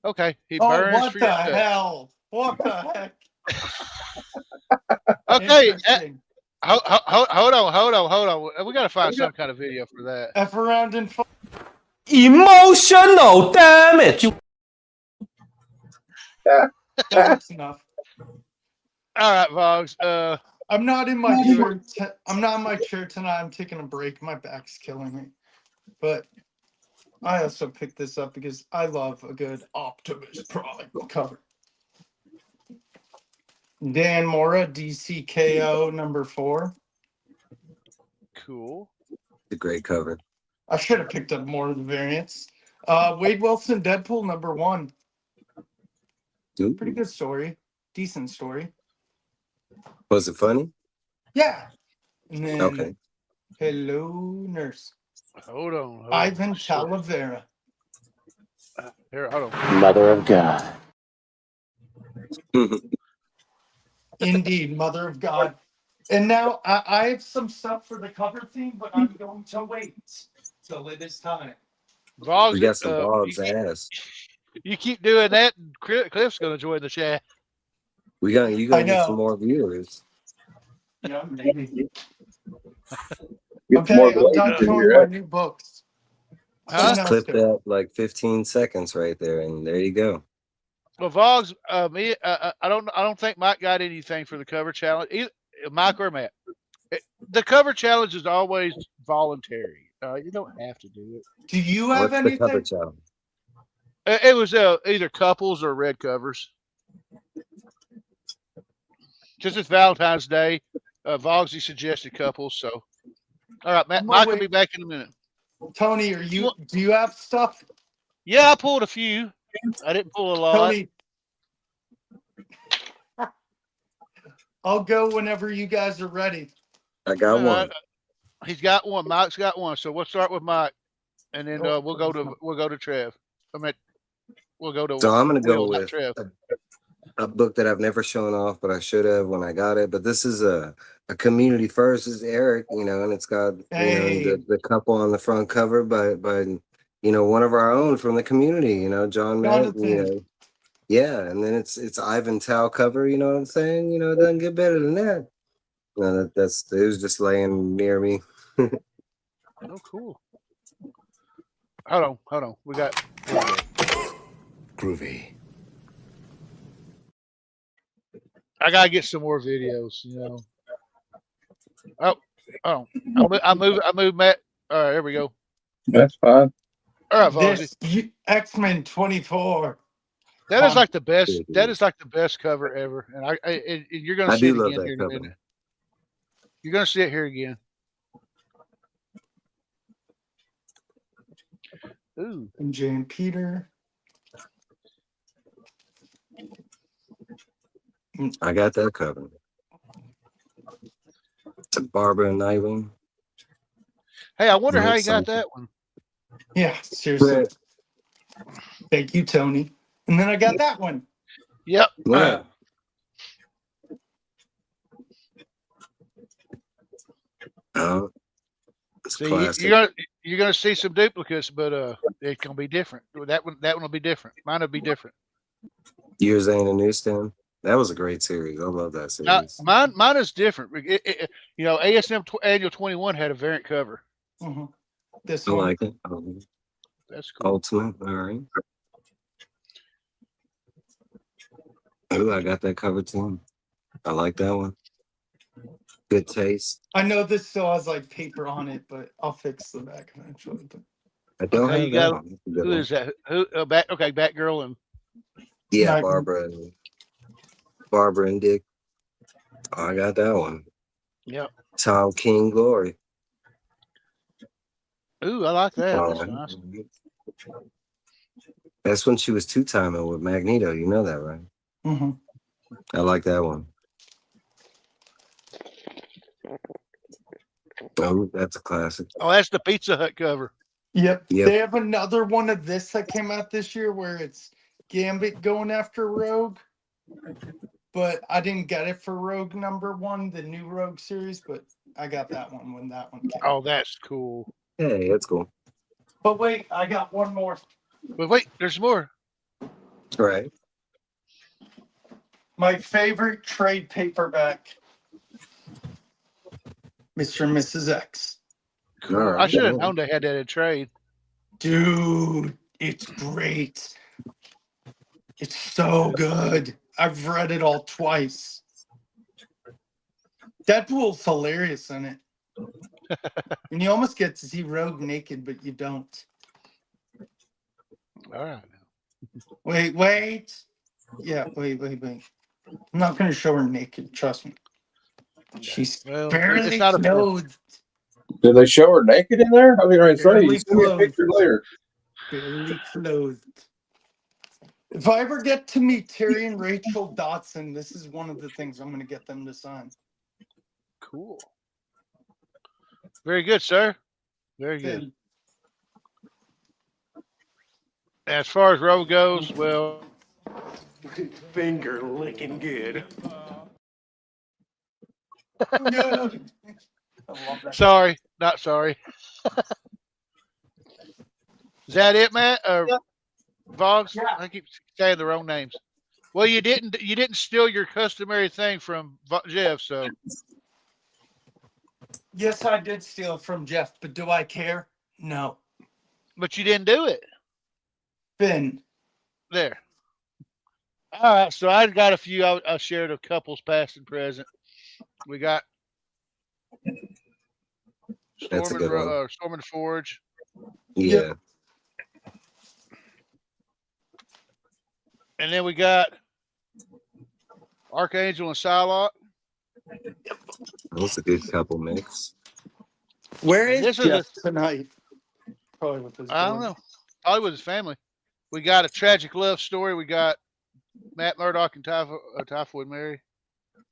okay. He burns what for the your hell? What the heck? Okay. Hold on. We gotta find some kind of video for that. F around and emotional damage. That's enough. All right, Vogs. I'm not in my chair. I'm not in my chair tonight. I'm taking a break. My back's killing me. But I also picked this up because I love a good Optimus Prime cover. Dan Mora, DCKO #4. Cool. A great cover. I should have picked up more of the variants. Wade Wilson, Deadpool #1. Ooh. Pretty good story. Decent story. Was it funny? Yeah. And then, Okay. hello, nurse. Hold on. Ivan Talavera. Here, hold on. Mother of God. Indeed, Mother of God. And now I have some stuff for the cover theme, but I'm going to wait till it is time. Vogs, We got some Boggs ass. You keep doing that, and Cliff's going to join the chat. You gonna get some more viewers. Yeah, maybe. Get Okay, more I'm done ladies in showing here, my right? new books. Just clip that like 15 seconds right there, and there you go. Well, Vogs, I don't think Mike got anything for the cover challenge. Either Mike or Matt. The cover challenge is always voluntary. You don't have to do it. Do you have What's the cover anything? challenge? It was either couples or red covers. Just it's Valentine's Day. Vogsy suggested couples, so all right, Matt. Mike will be back in a minute. Tony, do you have stuff? Yeah, I pulled a few. I didn't pull a lot. Tony, I'll go whenever you guys are ready. I got one. He's got one. Mike's got one. So we'll start with Mike, and then we'll go to Trev. We'll go to. So I'm gonna go Will, not with Trev. a book that I've never shown off, but I should have when I got it. But this is a community first. This is Eric, and it's got the couple on the front cover, by one of our own from the community, John Matt, yeah, and then it's Ivan Tao cover. You know what I'm saying? It doesn't get better than that. No, it was just laying near me. Oh, cool. Hold on. We got groovy. I gotta get some more videos. Oh, I move Matt. All right, here we go. That's fine. All right, Vogsy. X-Men 24. That is like the best. That is like the best cover ever, and you're gonna see it again here in a minute. You're gonna see it here again. Ooh. And Jane Peter. I got that cover. It's Barbara and Ivan. Hey, I wonder how you got that one. Yeah, seriously. Thank you, Tony. And then I got that one. Yep. Yeah. See, you're gonna see some duplicates, but it's gonna be different. That one will be different. Mine will be different. Years ain't a newsstand. That was a great series. I love that series. Mine is different. ASM Annual 21 had a variant cover. Mm-hmm. This I one. like it. That's cool. Ultimate. All right. Ooh, I got that cover too. I like that one. Good taste. I know this still has like paper on it, but I'll fix the back eventually. But I don't have that one. Who is that? Batgirl and yeah, Barbara and Dick. Oh, I got that one. Yep. Tom King Glory. Ooh, I like that. That's nice. That's when she was two-timing with Magneto. You know that, right? Mm-hmm. I like that one. Oh, that's a classic. Oh, that's the Pizza Hut cover. Yep. They have another one of this that came out this year where it's Gambit going after Rogue. But I didn't get it for Rogue #1, the new Rogue series, but I got that one when that one came. Oh, that's cool. Hey, that's cool. But wait, I got one more. But wait, there's more. Right. My favorite trade paperback, Mr. and Mrs. X. Cool. I should have known they had that in trade. Dude, it's great. It's so good. I've read it all twice. Deadpool's hilarious in it. And you almost get to see Rogue naked, but you don't. All right. Wait. Yeah, wait. I'm not going to show her naked, trust me. She's barely clothed. Did they show her naked in there? I mean, right, you send me a picture later. Barely clothed. If I ever get to meet Terry and Rachel Dotson, this is one of the things I'm going to get them to sign. Cool. Very good, sir. Very good. As far as Roe goes, well, Finger licking good. sorry, not sorry. Is that it, Matt? Or Vogs? Yeah. I keep saying the wrong names. Well, you didn't steal your customary thing from Jeff, so. Yes, I did steal it from Jeff, but do I care? No. But you didn't do it. Ben. There. All right, so I got a few. I shared a couples past and present. We got That's a good one. Storm and Forge. Yeah. Yep. And then we got Archangel and Psylocke. That's a good couple mix. Where And is this Jeff tonight? Probably with his I don't know. Probably with his family. We got a tragic love story. We got Matt Murdock and Typhoid Mary.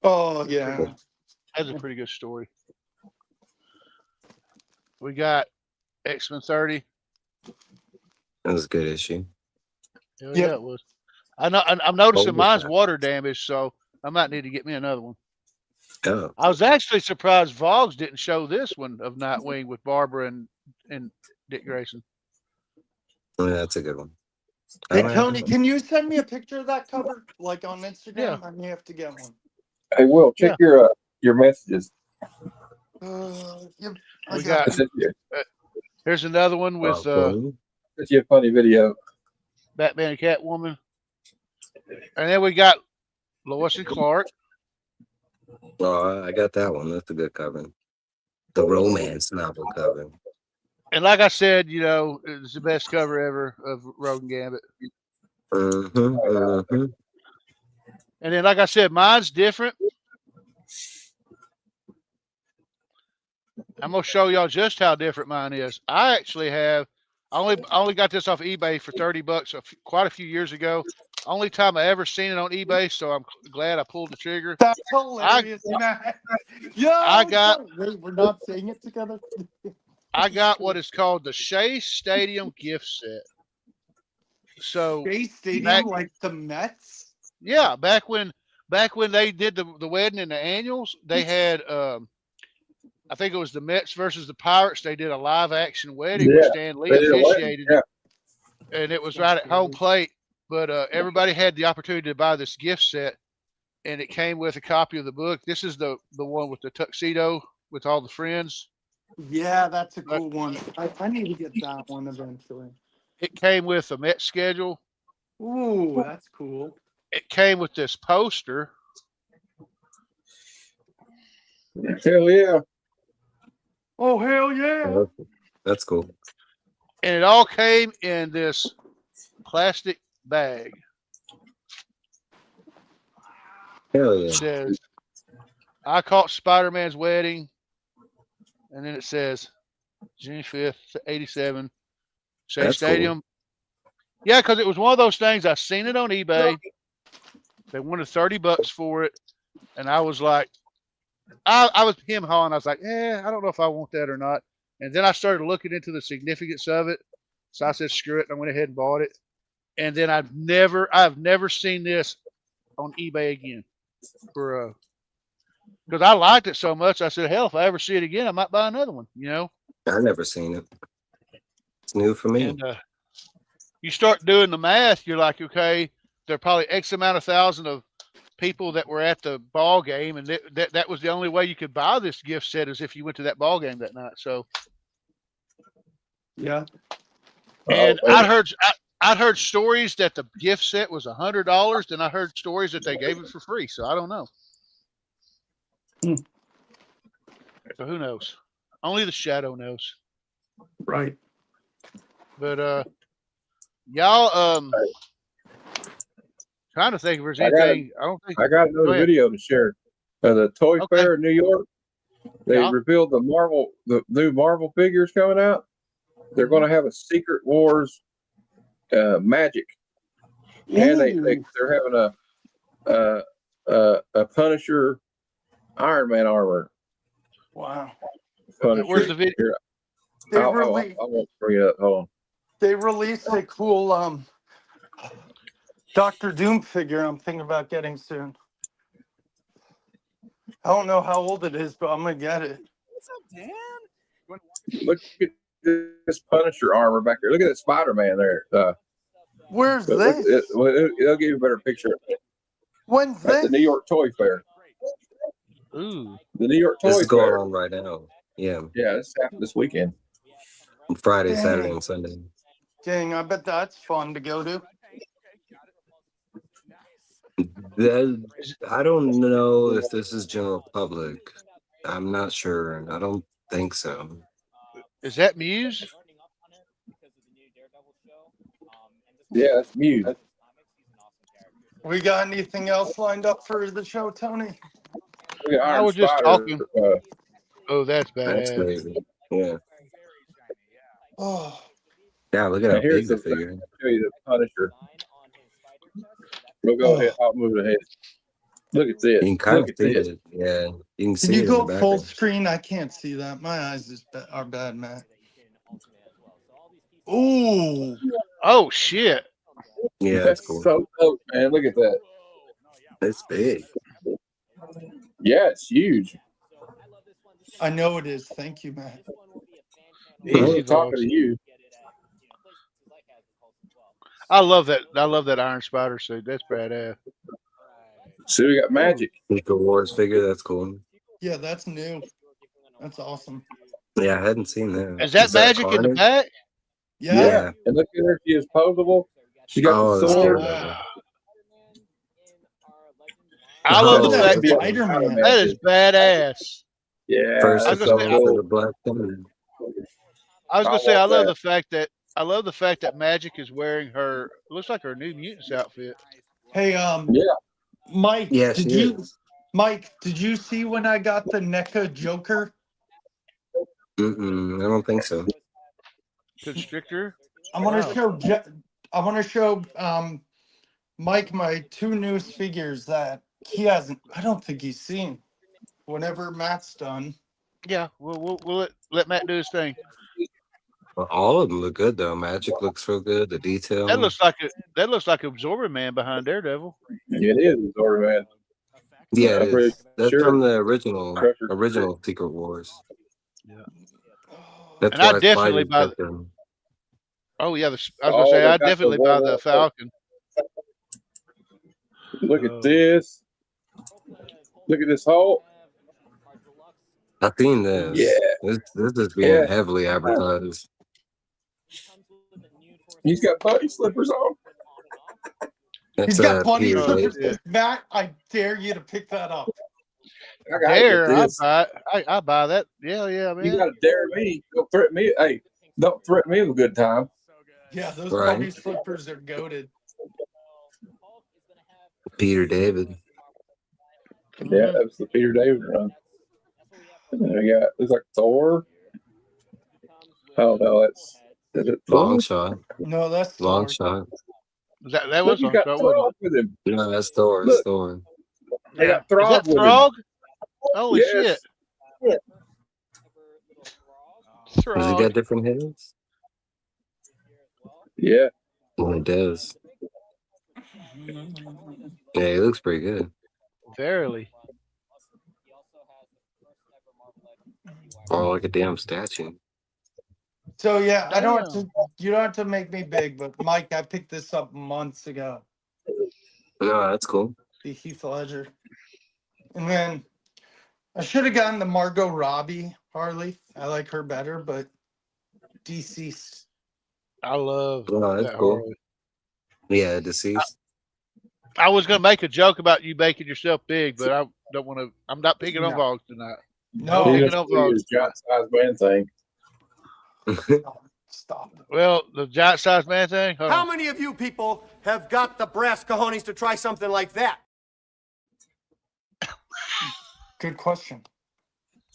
Oh, yeah. That's a pretty good story. We got X-Men 30. That was a good issue. Hell yeah, it was. I'm noticing Oh, mine's yeah. water damage, so I might need to get me another one. Oh, I was actually surprised Vogs didn't show this one of Nightwing with Barbara and Dick Grayson. yeah, that's a good one. Hey, Tony, can you send me a picture of that cover, like on Instagram? Yeah. I may have to get one. Hey, Will, check your messages. Yep, We got. Here's another one with It's a funny video. Batman and Catwoman, and then we got Lois and Clark. Oh, I got that one. That's a good cover. The romance novel cover. And like I said, you know, it's the best cover ever of Rogue and Gambit. And then, like I said, mine's different. I'm gonna show y'all just how different mine is. I actually have. I only got this off eBay for $30 quite a few years ago. Only time I ever seen it on eBay, so I'm glad I pulled the trigger. That's hilarious, man. Yo, wait, we're not saying it together. I got what is called the Shea Stadium gift set. So Shea Stadium, like the Mets? Yeah, back when they did the wedding and the annuals, they had I think it was the Mets versus the Pirates. They did a live action wedding where Stan Lee officiated, and it was right at home plate. But everybody had the opportunity to buy this gift set, and it came with a copy of the book. This is the one with the tuxedo with all the friends. Yeah, that's a cool one. I need to get that one eventually. It came with a Met schedule. Ooh, that's cool. It came with this poster. Hell yeah. Oh, hell yeah. That's cool. And it all came in this plastic bag. Hell yeah. It says, I caught Spider-Man's wedding. And then it says, June 5th, 87, Shea Stadium. Cool. Yeah, because it was one of those things. I seen it on eBay. They wanted $30 for it. And I was like, I was him-hawing. I was like, I don't know if I want that or not. And then I started looking into the significance of it. So I said, screw it. And I went ahead and bought it. And then I've never seen this on eBay again. For because I liked it so much. I said, hell, if I ever see it again, I might buy another one, you know? I've never seen it. It's new for me. And you start doing the math, you're like, okay, there are probably X amount of thousand of people that were at the ball game, and that was the only way you could buy this gift set is if you went to that ball game that night. So yeah. And I'd heard stories that the gift set was $100, then I heard stories that they gave it for free. So I don't know. So who knows? Only the shadow knows. Right. But y'all trying to think if there's anything. I got another video to share. The Toy Fair in New York. They revealed the new Marvel figures coming out. They're going to have a Secret Wars magic. And they're having a Punisher Iron Man armor. Wow. Punisher. Where's the video? Here, They I released. won't bring it up. Hold on. They released a cool Doctor Doom figure. I'm thinking about getting soon. I don't know how old it is, but I'm gonna get it. What's up, Dan? Look at this Punisher armor back there. Look at that Spider-Man there. Where's But this? it'll give you a better picture. When's At the this? New York Toy Fair. Ooh. The New York Toy This is going Fair. on right now. Yeah. Yeah, this happened this weekend. Friday, Dang. Saturday, and Sunday. Dang, I bet that's fun to go to. I don't know if this is general public. I'm not sure. I don't think so. Is that Muse? Yeah, that's Muse. We got anything else lined up for the show, Tony? We got I Iron was just Spider, talking. Oh, that's That's badass. crazy. Yeah. Oh, Yeah, look at how and here's big the the figure. show you the Punisher. We'll go ahead. I'll move it ahead. Look at this. You can kind Look of at see this. it. Yeah. You can can see you it in the go full background. screen? I can't see that. My eyes are bad, Matt. Ooh, Oh shit. Yeah, That's that's cool. so dope, man. Look at that. It's big. Yeah, it's huge. I know it is. Thank you, Matt. I Easy was talking folks. to you. I love that. I love that Iron Spider suit. That's badass. See, we got Magic. Secret Wars figure. That's cool. Yeah, that's new. That's awesome. Yeah, I hadn't seen that. Is that Magic in the Carnage? back? Yeah. Yeah. And look at her. She is posable. She got Oh, the that's sword. Daredevil. I love Oh, the Look at fact that that Spider-Man. that is badass. Yeah, First I to was gonna come say, for the Black Thunder. I was I gonna say, want that. I love the fact that Magic is wearing her. Looks like her New Mutants outfit. Hey, Yeah. Mike, Yeah, she is. Mike, did you see when I got the NECA Joker? I don't think so. Constrictor. I'm gonna Wow. show Mike my two newest figures that he hasn't. I don't think he's seen. Whenever Matt's done. Yeah, we'll let Matt do his thing. Well, all of them look good though. Magic looks real good. The detail. That looks like Absorber Man behind Daredevil. It is, Zorro, man. Yeah, it I'm pretty is. That's sure. from the original Crusher. Secret Wars. Yeah. That's And I why definitely Spidey's buy. got them. Oh yeah, I was gonna say they I got definitely the buy one the up. Falcon. Look at this. Look at this hole. I seen this. Yeah. This is being heavily advertised. He's got bunny slippers on. He's got bunny Peter slippers. David. Matt, I dare you to pick that up. I gotta get this. I buy that. Yeah, man. You gotta dare me. Don't threaten me. Hey, don't threaten me with a good time. Yeah, those Right. bunny slippers are goated. Peter David. Yeah, that was the Peter David run. And then we got looks like Thor. Oh no, is it Long Thor? shot. No, that's Long Thor. shot. That Look, was you on got show, wasn't Throg with him. No, that's Thor. Look. It's Thor. They it? got Is Throg that with Throg? Holy Yes. shit! Has he Throg. got different heads? him. Yeah. Well, he does. Yeah, he looks pretty good. Verily. Or like a damn statue. So yeah, I don't have Damn. to. You don't have to make me big, but Mike, I picked this up months ago. No, that's cool. The Heath Ledger, and then I should have gotten the Margot Robbie Harley. I like her better, but deceased. I love Oh, that's that cool. Harley. Yeah, deceased. I was gonna make a joke about you making yourself big, but I don't want to. I'm not picking on No. Vogue tonight. No, Picking That's on the Vogue. giant size man thing. stop. Well, the giant size man thing. Hold How on. many of you people have got the brass cojones to try something like that? Good question.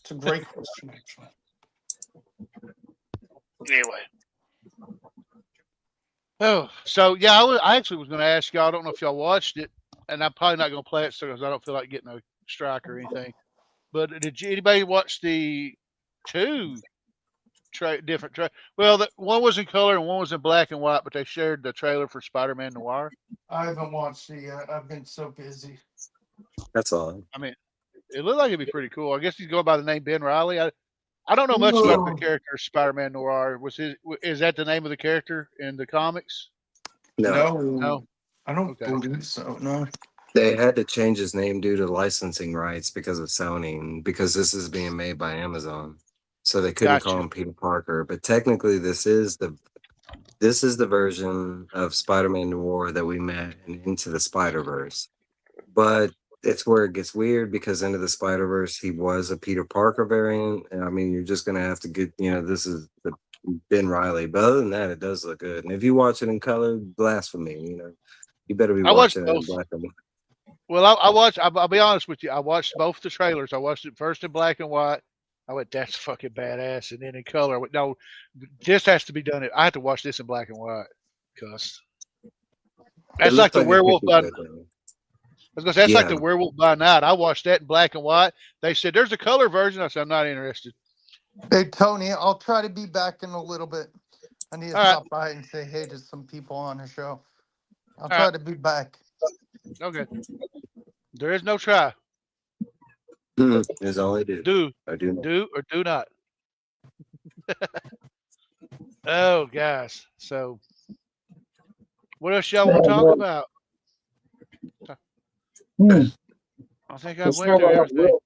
It's a great question, actually. Anyway. Oh, so yeah, I actually was going to ask y'all. I don't know if y'all watched it, and I'm probably not going to play it because I don't feel like getting a strike or anything. But anybody watch the two different Well, one was in color and one was in black and white, but they shared the trailer for Spider-Man Noir. I haven't watched it yet. I've been so busy. That's all. I mean, it looked like it'd be pretty cool. I guess he's going by the name Ben Riley. I don't know much Yeah. about the character Spider-Man Noir. Is that the name of the character in the comics? No, I don't Okay. believe so. No. They had to change his name due to licensing rights because of Sony, and because this is being made by Amazon, so they couldn't call Gotcha. him Peter Parker. But technically, this is the version of Spider-Man Noir that we met in Into the Spider-Verse. But it's where it gets weird because Into the Spider-Verse, he was a Peter Parker variant. And I mean, you're just gonna have to get, this is the Ben Riley. But other than that, it does look good. And if you watch it in color, blasphemy. You better be I watched watching it in both. black and white. Well, I watched. I'll be honest with you. I watched both the trailers. I watched it first in black and white. I went, "That's fucking badass," and then in color, I went, "No, this has to be done." I had to watch this in black and white because that's like the werewolf by. I was gonna say that's like the werewolf by night. I watched that in black and white. They said there's a color version. I said I'm not interested. Hey Tony, I'll try to be back in a little bit. I need to stop by and say hey to some people on the show. I'll try to be back. Okay. There is no try. There's only do. Do or do not. Do or do not. Oh, guys. So, what else y'all want to talk about? I think I went through everything.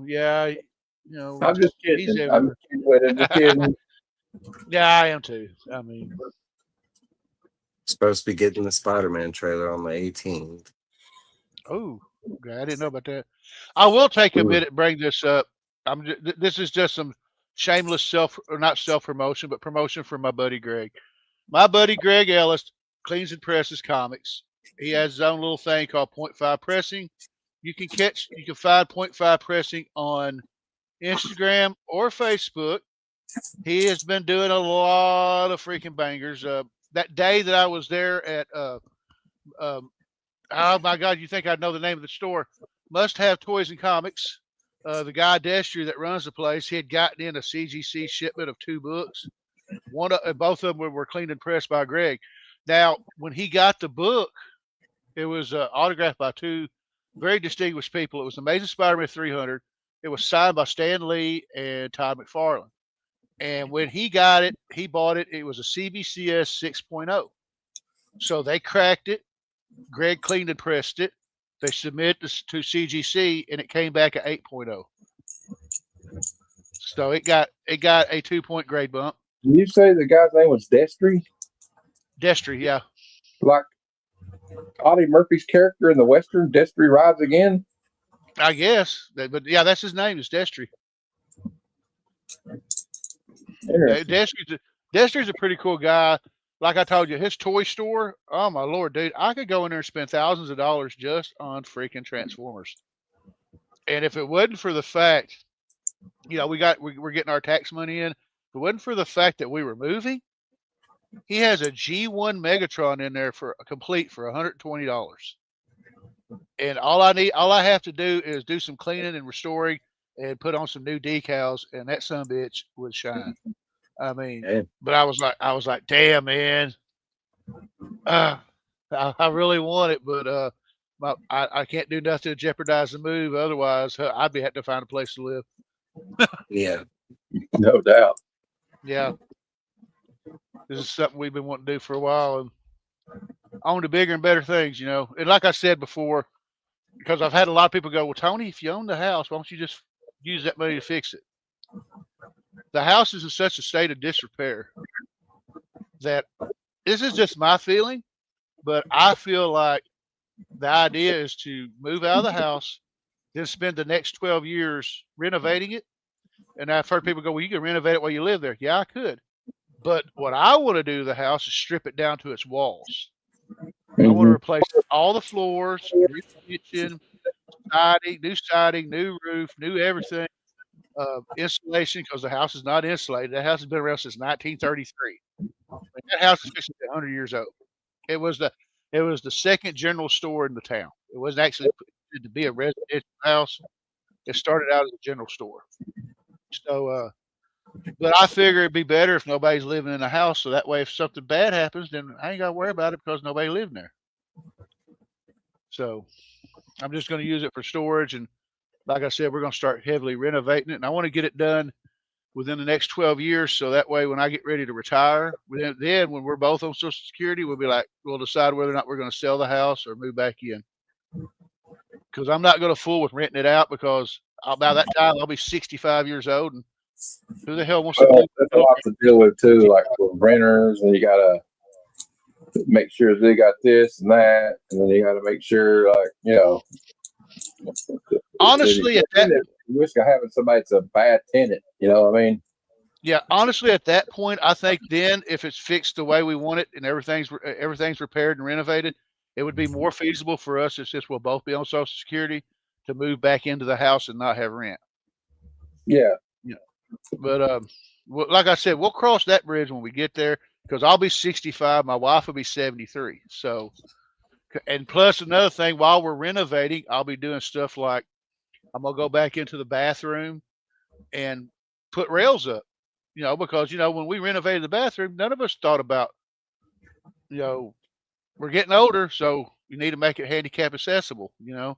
Yeah, I'm just kidding. I'm just kidding. Yeah, I am too. I mean, supposed to be getting the Spider-Man trailer on the 18th. Oh, okay. I didn't know about that. I will take a minute and bring this up. This is just some shameless not self-promotion, but promotion for my buddy Greg. My buddy Greg Ellis cleans and presses comics. He has his own little thing called 0.5 Pressing. You can find 0.5 Pressing on Instagram or Facebook. He has been doing a lot of freaking bangers. That day that I was there at oh my God, you think I'd know the name of the store? Must Have Toys and Comics. The guy Destry that runs the place, he had gotten in a CGC shipment of 2 books. Both of them were cleaned and pressed by Greg. Now, when he got the book, it was autographed by 2 very distinguished people. It was Amazing Spider-Man 300. It was signed by Stan Lee and Todd McFarlane. And when he got it, he bought it. It was a CBCS 6.0. So they cracked it. Greg cleaned and pressed it. They submitted this to CGC, and it came back at 8.0. So it got a 2-point grade bump. Did you say the guy's name was Destry? Destry, yeah. Like Audie Murphy's character in the Western, Destry Rides Again? I guess. But yeah, that's his name is Destry. Destry's a pretty cool guy. Like I told you, his toy store, oh my Lord, dude, I could go in there and spend thousands of dollars just on freaking Transformers. And if it wasn't for the fact, we're getting our tax money in, if it wasn't for the fact that we were moving, he has a G1 Megatron in there for complete for $120. And all I have to do is do some cleaning and restoring and put on some new decals, and that sumbitch would shine. I mean, but I was like, damn, man, I really want it, but I can't do nothing to jeopardize the move. Otherwise, I'd have to find a place to live. Yeah, no doubt. Yeah, this is something we've been wanting to do for a while, and on to bigger and better things, And like I said before, because I've had a lot of people go, well, Tony, if you own the house, why don't you just use that money to fix it? The house is in such a state of disrepair that this is just my feeling, but I feel like the idea is to move out of the house, then spend the next 12 years renovating it. And I've heard people go, well, you can renovate it while you live there. Yeah, I could. But what I want to do to the house is strip it down to its walls. I want to replace all the floors, new kitchen, new siding, new roof, new everything. insulation because the house is not insulated. That house has been around since 1933. That house is fixing to be 100 years old. It was the second general store in the town. It wasn't actually put to be a residential house. It started out as a general store. So, but I figure it'd be better if nobody's living in the house, so that way if something bad happens, then I ain't got to worry about it because nobody living there. So I'm just going to use it for storage, and like I said, we're going to start heavily renovating it, and I want to get it done within the next 12 years, so that way when I get ready to retire, then when we're both on Social Security, we'll decide whether or not we're going to sell the house or move back in. Because I'm not going to fool with renting it out, because by that time I'll be 65 years old, and who the hell wants to Well, there's a lot to deal with too, like with renters, and you gotta make sure they got this and that, and then you gotta make sure, like, you know. Honestly, at that, you risk of having somebody that's a bad tenant. You know what I mean? yeah, honestly, at that point, I think then if it's fixed the way we want it and everything's repaired and renovated, it would be more feasible for us, since we'll both be on Social Security, to move back into the house and not have rent. Yeah. Yeah. But like I said, we'll cross that bridge when we get there, because I'll be 65, my wife will be 73. So, and plus another thing, while we're renovating, I'll be doing stuff like I'm gonna go back into the bathroom and put rails up. You know, because when we renovated the bathroom, none of us thought about, we're getting older, so you need to make it handicap accessible. Yeah.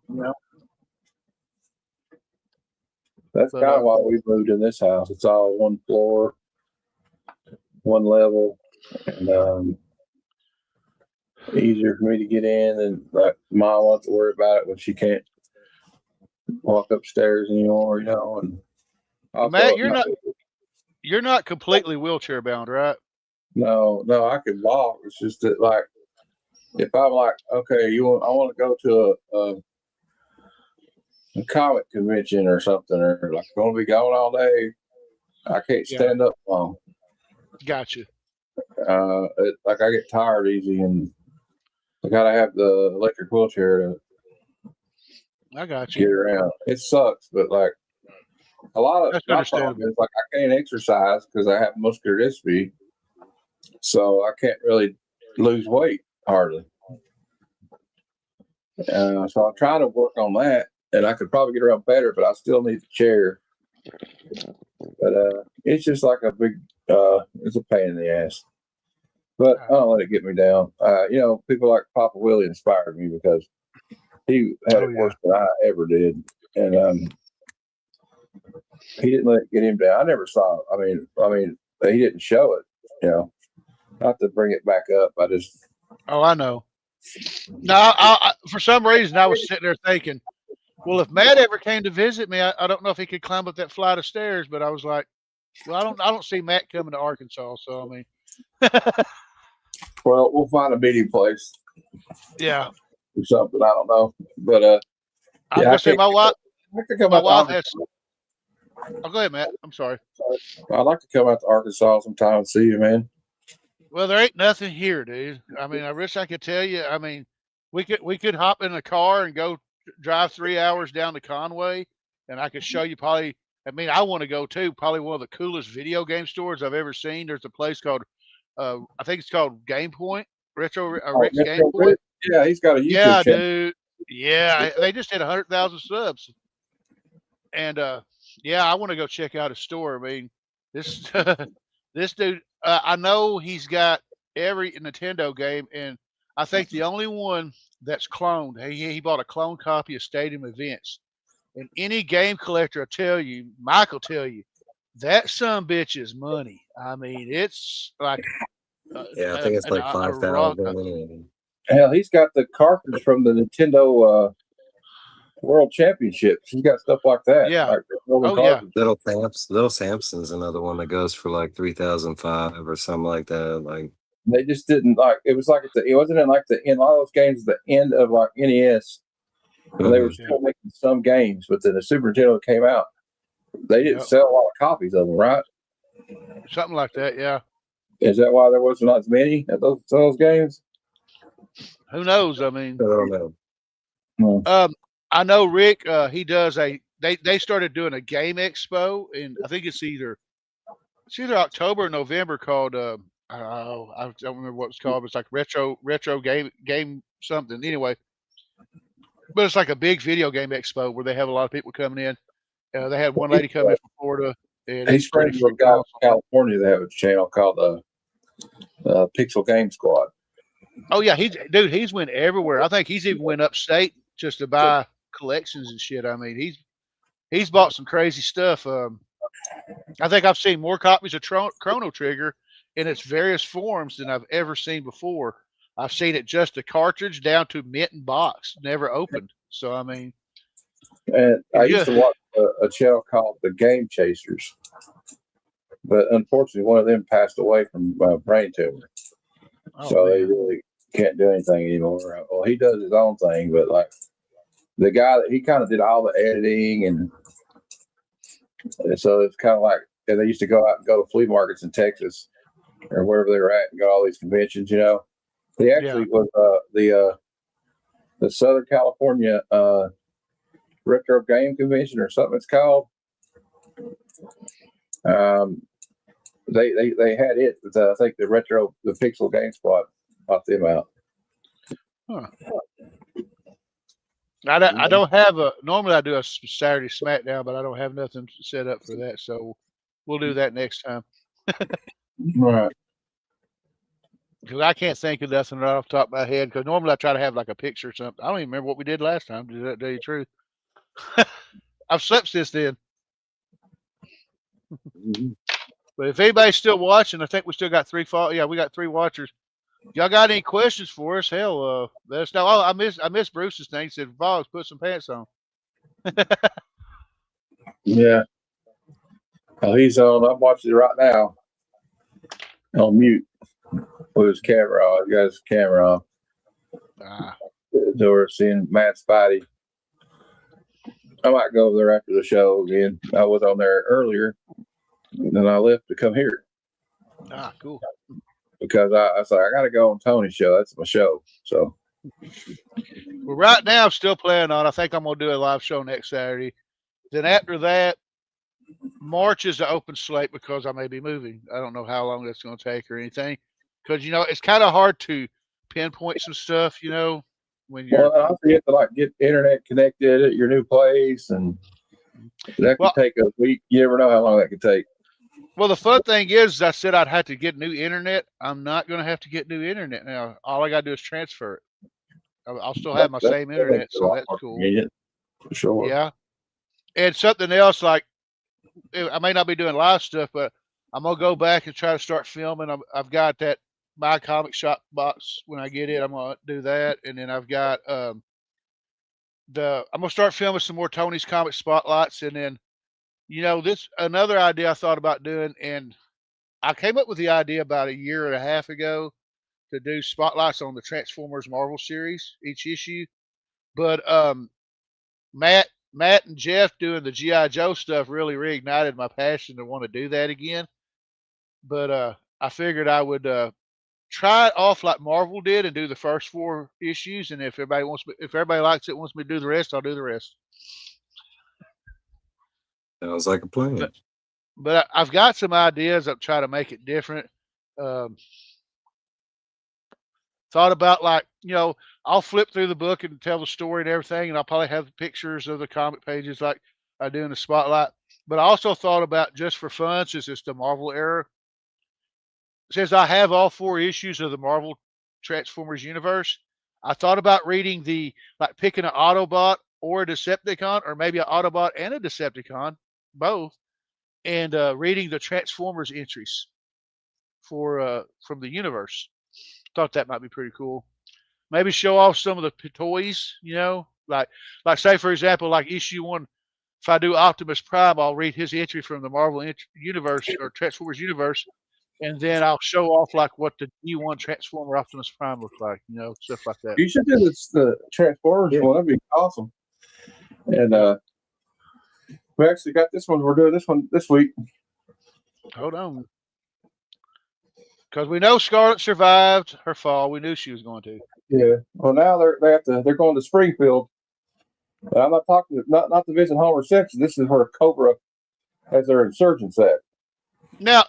That's kind of why we moved in this house. It's all one floor, one level, and easier for me to get in. And like, Mom wants to worry about it when she can't walk upstairs anymore. And Matt, you're not completely wheelchair bound, right? No, I can walk. It's just that, like, if I'm like, okay, I want to go to a comic convention or something, or like going to be gone all day, I can't stand up long. Gotcha. Like I get tired easy, and I gotta have the electric wheelchair to get around. It sucks, but like a lot of my problem is, like, I can't exercise because I have muscular dystrophy, so I can't really lose weight hardly. So I'm trying to work on that, and I could probably get around better, but I still need the chair. But it's just like a big, it's a pain in the ass. But I don't let it get me down. People like Papa Willie inspired me because he had it worse than I ever did, and he didn't let it get him down. I never saw it. I mean, he didn't show it. Not to bring it back up. I just. Oh, I know. No, I for some reason I was sitting there thinking, well, if Matt ever came to visit me, I don't know if he could climb up that flight of stairs, but I was like, well, I don't see Matt coming to Arkansas, so I mean. Well, we'll find a meeting place. Yeah. Or something. I don't know, but I'm gonna say my wife. My wife has. Oh, go ahead, Matt. I'm sorry. I'd like to come out to Arkansas sometime and see you, man. Well, there ain't nothing here, dude. I mean, I wish I could tell you. I mean, we could hop in a car and go drive 3 hours down to Conway, and I could show you probably. I mean, I want to go too. Probably one of the coolest video game stores I've ever seen. There's a place called, I think it's called Game Point. Rick's Game Point. Yeah, he's got a YouTube channel. Dude. Yeah, they just hit 100,000 subs, and yeah, I want to go check out his store. I mean, this this dude. I know he's got every Nintendo game, and I think the only one that's cloned. He bought a clone copy of Stadium Events. And any game collector will tell you, Mike will tell you, that son bitch is money. I mean, it's like I think it's like 5,000. Hell, he's got the cartridge from the Nintendo World Championships. He's got stuff like that. Yeah. Like Little Samson's another one that goes for like 3,500 or something like that. Like they just didn't like. It was like it wasn't in like in all those games at the end of like NES. And they were still making some games, but then the Super Nintendo came out. They didn't sell a lot of copies of them, right? Something like that, yeah. Is that why there wasn't as many at those games? Who knows? I mean, I don't know. I know Rick. He does a they started doing a game expo, and I think it's either October or November called I don't remember what it's called. But it's like retro game something. Anyway, but it's like a big video game expo where they have a lot of people coming in. They had one lady come in from Florida, and He's it's pretty friends with a freaking guy awesome. from California that have a channel called Pixel Game Squad. Oh yeah, he's went everywhere. I think he's even went upstate just to buy collections and shit. I mean, he's bought some crazy stuff. I think I've seen more copies of Chrono Trigger in its various forms than I've ever seen before. I've seen it just a cartridge down to mint and box, never opened. So I mean, and I used to watch a channel called The Game Chasers, but unfortunately, one of them passed away from brain tumor. So they really can't do anything anymore. Well, he does his own thing, but like the guy that he kind of did all the editing, and so it's kind of like they used to go out and go to flea markets in Texas or wherever they were at and go to all these conventions. He actually was the Southern California Retro Game Convention or something it's called. They had it with I think the Pixel Game Squad bought them out. Huh. I don't have normally I do a Saturday SmackDown, but I don't have nothing set up for that, so we'll do that next time. Right. Because I can't think of nothing right off the top of my head. Because normally I try to have like a picture or something. I don't even remember what we did last time. To tell you the truth, I've slept since then. But if anybody's still watching, I think we still got 3 we got 3 watchers. Y'all got any questions for us? Hell, let us know. Oh, I miss Bruce's thing. He said, "Vogs, put some pants on." Yeah. Oh, he's on. I'm watching it right now on mute with his camera on. He got his camera on. So we're seeing Matt Spidey. I might go over there after the show again. I was on there earlier, and then I left to come here. Cool. Because I was like, I got to go on Tony's show. That's my show. So, well, right now I'm still planning on. I think I'm gonna do a live show next Saturday. Then after that, March is the open slate because I may be moving. I don't know how long that's going to take or anything. Because it's kind of hard to pinpoint some stuff. When you're. Well, I also have to get internet connected at your new place, and that could take a week. You never know how long that could take. Well, the fun thing is, I said I'd have to get new internet. I'm not going to have to get new internet now. All I got to do is transfer it. I'll still have my same internet, so that's cool. For sure. Yeah. And something else, like I may not be doing live stuff, but I'm gonna go back and try to start filming. I've got that My Comic Shop box. When I get it, I'm gonna do that, and then I've got I'm gonna start filming some more Tony's Comic Spotlights, and then. This another idea I thought about doing, and I came up with the idea about 1.5 years ago to do spotlights on the Transformers Marvel series, each issue. But Matt and Jeff doing the G.I. Joe stuff really reignited my passion to want to do that again. But I figured I would try it off like Marvel did and do the first 4 issues, and if everybody likes it, wants me to do the rest, I'll do the rest. Sounds like a plan. But I've got some ideas of trying to make it different. Thought about I'll flip through the book and tell the story and everything, and I'll probably have pictures of the comic pages like I do in the spotlight. But I also thought about, just for fun, since it's the Marvel era, since I have all 4 issues of the Marvel Transformers universe, I thought about reading picking an Autobot or a Decepticon, or maybe an Autobot and a Decepticon, both, and reading the Transformers entries from the universe. Thought that might be pretty cool. Maybe show off some of the toys, like say for example, like issue 1. If I do Optimus Prime, I'll read his entry from the Marvel universe or Transformers universe, and then I'll show off what the D1 Transformer Optimus Prime looks like, stuff like that. You should do the Transformers one. That'd be awesome. And we actually got this one. We're doing this one this week. Hold on. Because we know Scarlett survived her fall. We knew she was going to. Yeah. Well, now they're going to Springfield But I'm not talking not to visit Homer Simpson. This is where Cobra has their insurgents at. Now,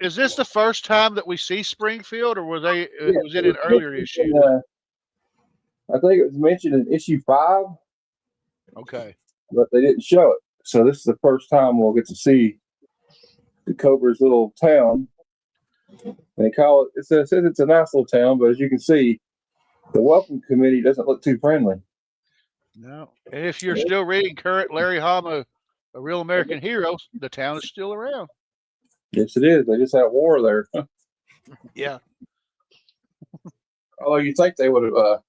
is this the first time that we see Springfield, or was it an earlier issue? I think it was mentioned in issue 5. Okay. But they didn't show it. So this is the first time we'll get to see the Cobra's little town. They call it says it's a nice little town, but as you can see, the welcome committee doesn't look too friendly. No. And if you're still reading current Larry Hama, A Real American Hero, the town is still around. Yes, it is. They just had a war there. Yeah. Although you think they would have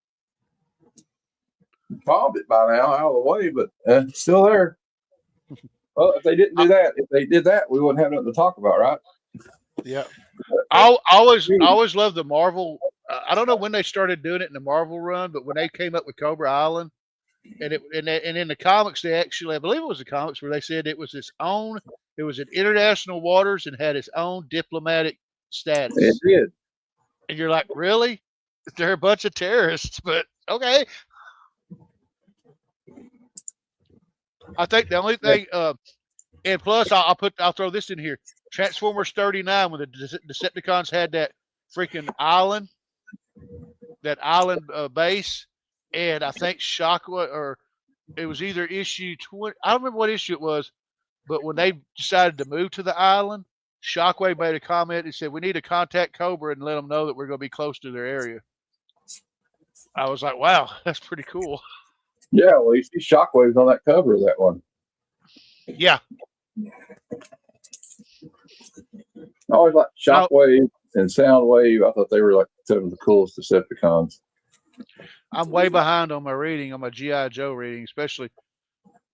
bombed it by now, out of the way, but it's still there. Well, if they didn't do that, if they did that, we wouldn't have nothing to talk about, right? Yeah. I always loved the Marvel. I don't know when they started doing it in the Marvel run, but when they came up with Cobra Island, and in the comics, they actually, I believe it was the comics where they said it was it was in international waters and had its own diplomatic status. It did. And you're like, really? They're a bunch of terrorists, but okay. I think the only thing, and plus I'll throw this in here. Transformers 39, when the Decepticons had that freaking island, base, and I think Shockwave, or it was either issue 20. I don't remember what issue it was, but when they decided to move to the island, Shockwave made a comment. He said, "We need to contact Cobra and let them know that we're going to be close to their area." I was like, "Wow, that's pretty cool." Yeah, well, you see Shockwave's on that cover of that one. Yeah. I always liked Shockwave and Soundwave. I thought they were like some of the coolest Decepticons. I'm way behind on my G.I. Joe reading, especially.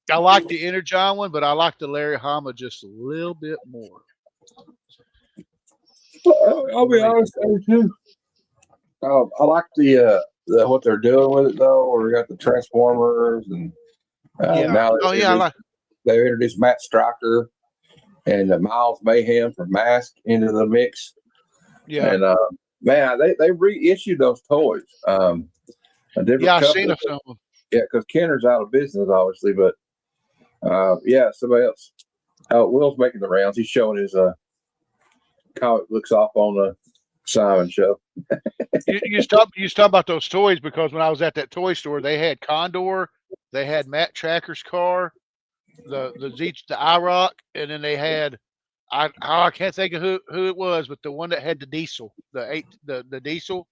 I like the Energon one, but I like the Larry Hama just a little bit more. I'll be honest, too. I like the what they're doing with it though. Where we got the Transformers and now they introduced Matt Stryker and Miles Mayhem from Mask into the mix. Yeah, and man, they reissued those toys. A different I've company. seen some of them. Yeah, because Kenner's out of business, obviously, but somebody else. Will's making the rounds. He's showing his comic books off on the Simon show. you talk about those toys, because when I was at that toy store, they had Condor, they had Matt Tracker's car, the IROC, and then they had I can't think of who it was, but the one that had the diesel, the diesel,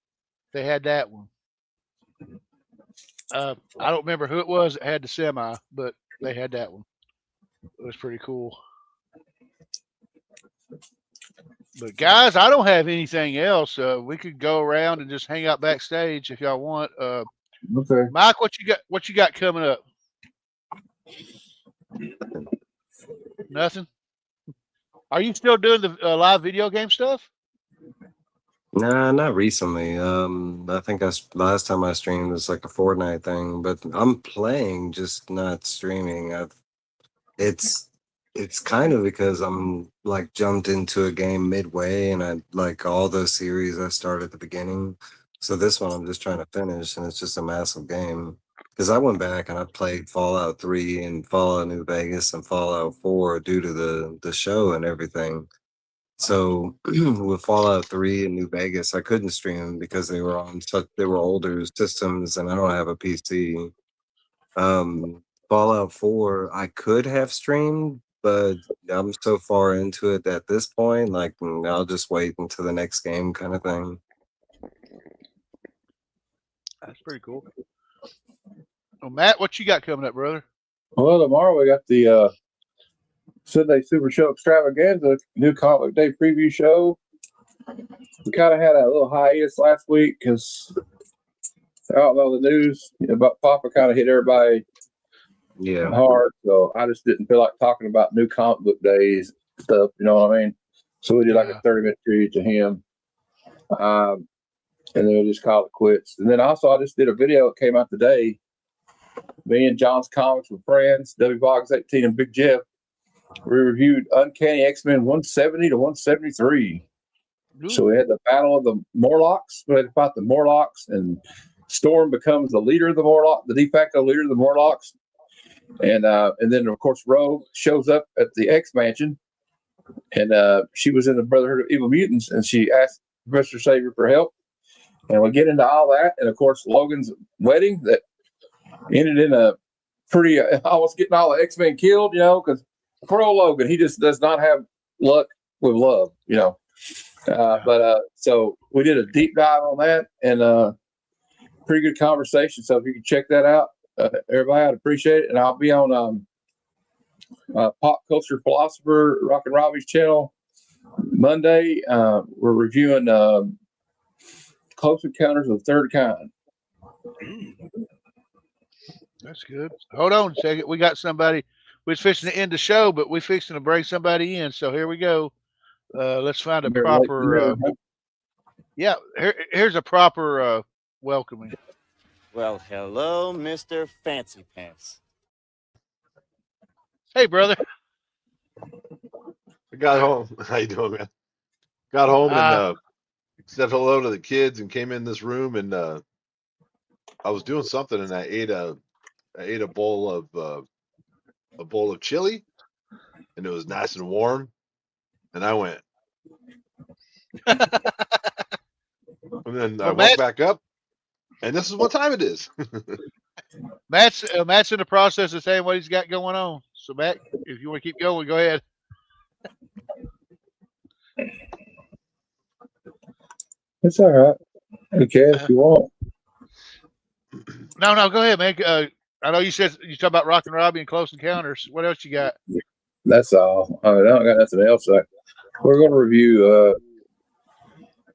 they had that one. I don't remember who it was that had the semi, but they had that one. It was pretty cool. But guys, I don't have anything else. We could go around and just hang out backstage if y'all want. Okay, Mike, what you got coming up? Nothing. Are you still doing the live video game stuff? Nah, not recently. I think last time I streamed was like a Fortnite thing, but I'm playing, just not streaming. It's kind of because I'm like jumped into a game midway, and I like all those series I started at the beginning. So this one I'm just trying to finish, and it's just a massive game. Because I went back and I played Fallout 3 and Fallout New Vegas and Fallout 4 due to the show and everything. So with Fallout 3 and New Vegas, I couldn't stream them because they were older systems, and I don't have a PC. Fallout 4, I could have streamed, but I'm so far into it at this point, like I'll just wait until the next game kind of thing. That's pretty cool. Well, Matt, what you got coming up, brother? Well, tomorrow we got the Sunday Super Show Extravaganza, new comic day preview show. We kind of had a little hiatus last week because I don't know, the news about Papa kind of hit everybody hard. So I just didn't feel like talking about new comic book days stuff. You know what I mean? So we did like a 30-minute tribute to him. And then we just called it quits. And then also I just did a video that came out today. Me and John's Comics with friends, W Boggs 18 and Big Jeff. We reviewed Uncanny X-Men 170 to 173. Ooh. So we had the battle of the Morlocks. We had to fight the Morlocks, and Storm becomes the leader of the Morlocks, the de facto leader of the Morlocks. And then of course Rogue shows up at the X Mansion, and she was in the Brotherhood of Evil Mutants, and she asked Professor Xavier for help. And we get into all that, and of course Logan's wedding that ended in a pretty almost getting all the X-Men killed, because poor old Logan, he just does not have luck with love, But so we did a deep dive on that, and pretty good conversation. So if you can check that out, everybody, I'd appreciate it. And I'll be on Pop Culture Philosopher Rock and Robbie's channel Monday. We're reviewing Close Encounters of the Third Kind. That's good. Hold on a second. We got somebody. We're fixing to end the show, but we're fixing to bring somebody in. So here we go. Let's find a proper. Here's a proper welcoming. Well, hello, Mr. Fancy Pants. Hey, brother. I got home. How you doing, man? Got home and said hello to the kids and came in this room, and I was doing something, and I ate a bowl of chili, and it was nice and warm, and I went. And then I woke back up, and this is what time it is. Matt's in the process of saying what he's got going on. So Matt, if you want to keep going, go ahead. It's all right. Okay, if you want. No, go ahead, man. I know you said you talk about Rock and Robbie and Close Encounters. What else you got? That's all. I don't got nothing else. We're going to review.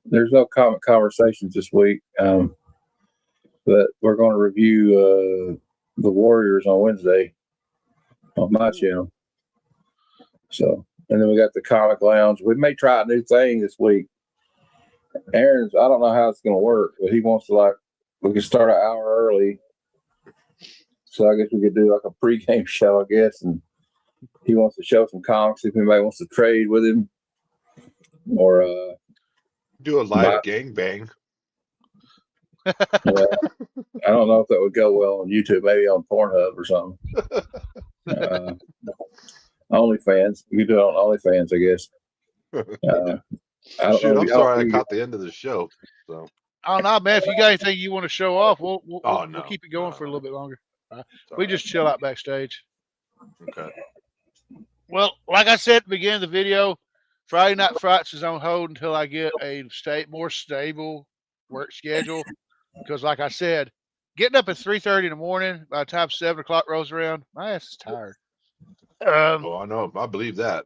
There's no comic conversations this week, but we're going to review The Warriors on Wednesday on my channel. So, and then we got the Comic Lounge. We may try a new thing this week. Aaron's, I don't know how it's going to work, but he wants to we could start an hour early. So I guess we could do like a pregame show, I guess. And he wants to show some comics if anybody wants to trade with him. Or do a live gangbang. Yeah, I don't know if that would go well on YouTube, maybe on Pornhub or something. OnlyFans. You could do it on OnlyFans, I guess. I'm sorry I caught the end of the show. So. Oh no, man! If you got anything you want to show off, we'll keep it going for a little bit longer. We just chill out backstage. Okay. Well, like I said at the beginning of the video, Friday Night Frights is on hold until I get a more stable work schedule. Because, like I said, getting up at 3:30 in the morning, by the time 7 o'clock rolls around, my ass is tired. I know. I believe that.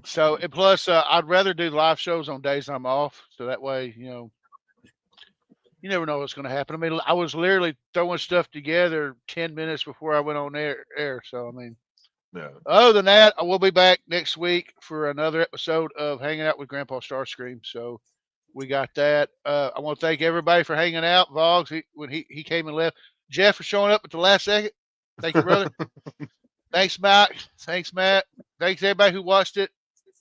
So, and plus, I'd rather do live shows on days I'm off. So that way, you never know what's going to happen. I mean, I was literally throwing stuff together 10 minutes before I went on air. So, I mean, other than that, I will be back next week for another episode of Hanging Out with Grandpa Starscream. So, we got that. I want to thank everybody for hanging out. Voggs, when he came and left. Jeff for showing up at the last second. Thank you, brother. Thanks, Mike. Thanks, Matt. Thanks, everybody who watched it,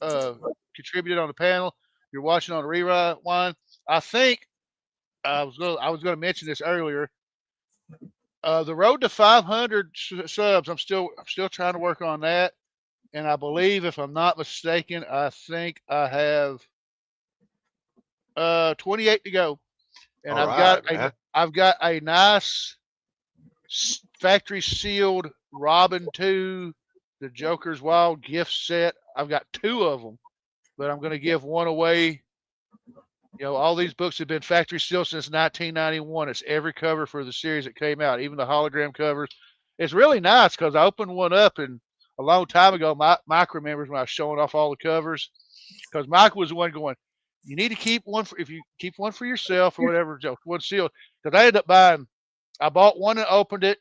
contributed on the panel. You're watching on the rewind. I think I was going to mention this earlier. The road to 500 subs. I'm still trying to work on that, and I believe, if I'm not mistaken, I think I have 28 to go, and I've got a nice factory sealed Robin 2, the Joker's Wild gift set. I've got 2 of them, but I'm going to give one away. All these books have been factory sealed since 1991. It's every cover for the series that came out, even the hologram covers. It's really nice because I opened one up, and a long time ago, Mike remembers when I was showing off all the covers, because Mike was the one going, you need to keep one if you keep one for yourself or whatever, one sealed. Because I ended up I bought one and opened it,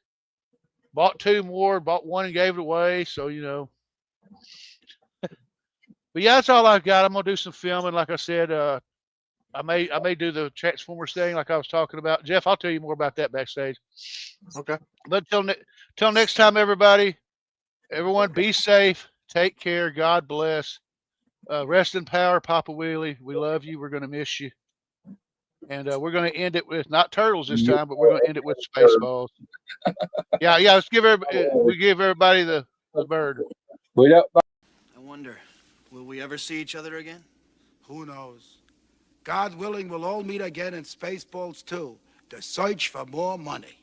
bought 2 more, bought one and gave it away. So, but yeah, that's all I've got. I'm going to do some filming. Like I said, I may do the Transformers thing like I was talking about. Jeff, I'll tell you more about that backstage. Okay. But till next time, everyone be safe. Take care. God bless. Rest in power, Papa Wheelie. We love you. We're going to miss you. And we're going to end it with not turtles this time, but we're going to end it with Spaceballs. Yeah, let's give we give everybody the bird. We don't. I wonder, will we ever see each other again? Who knows? God willing, we'll all meet again in Spaceballs 2 to search for more money.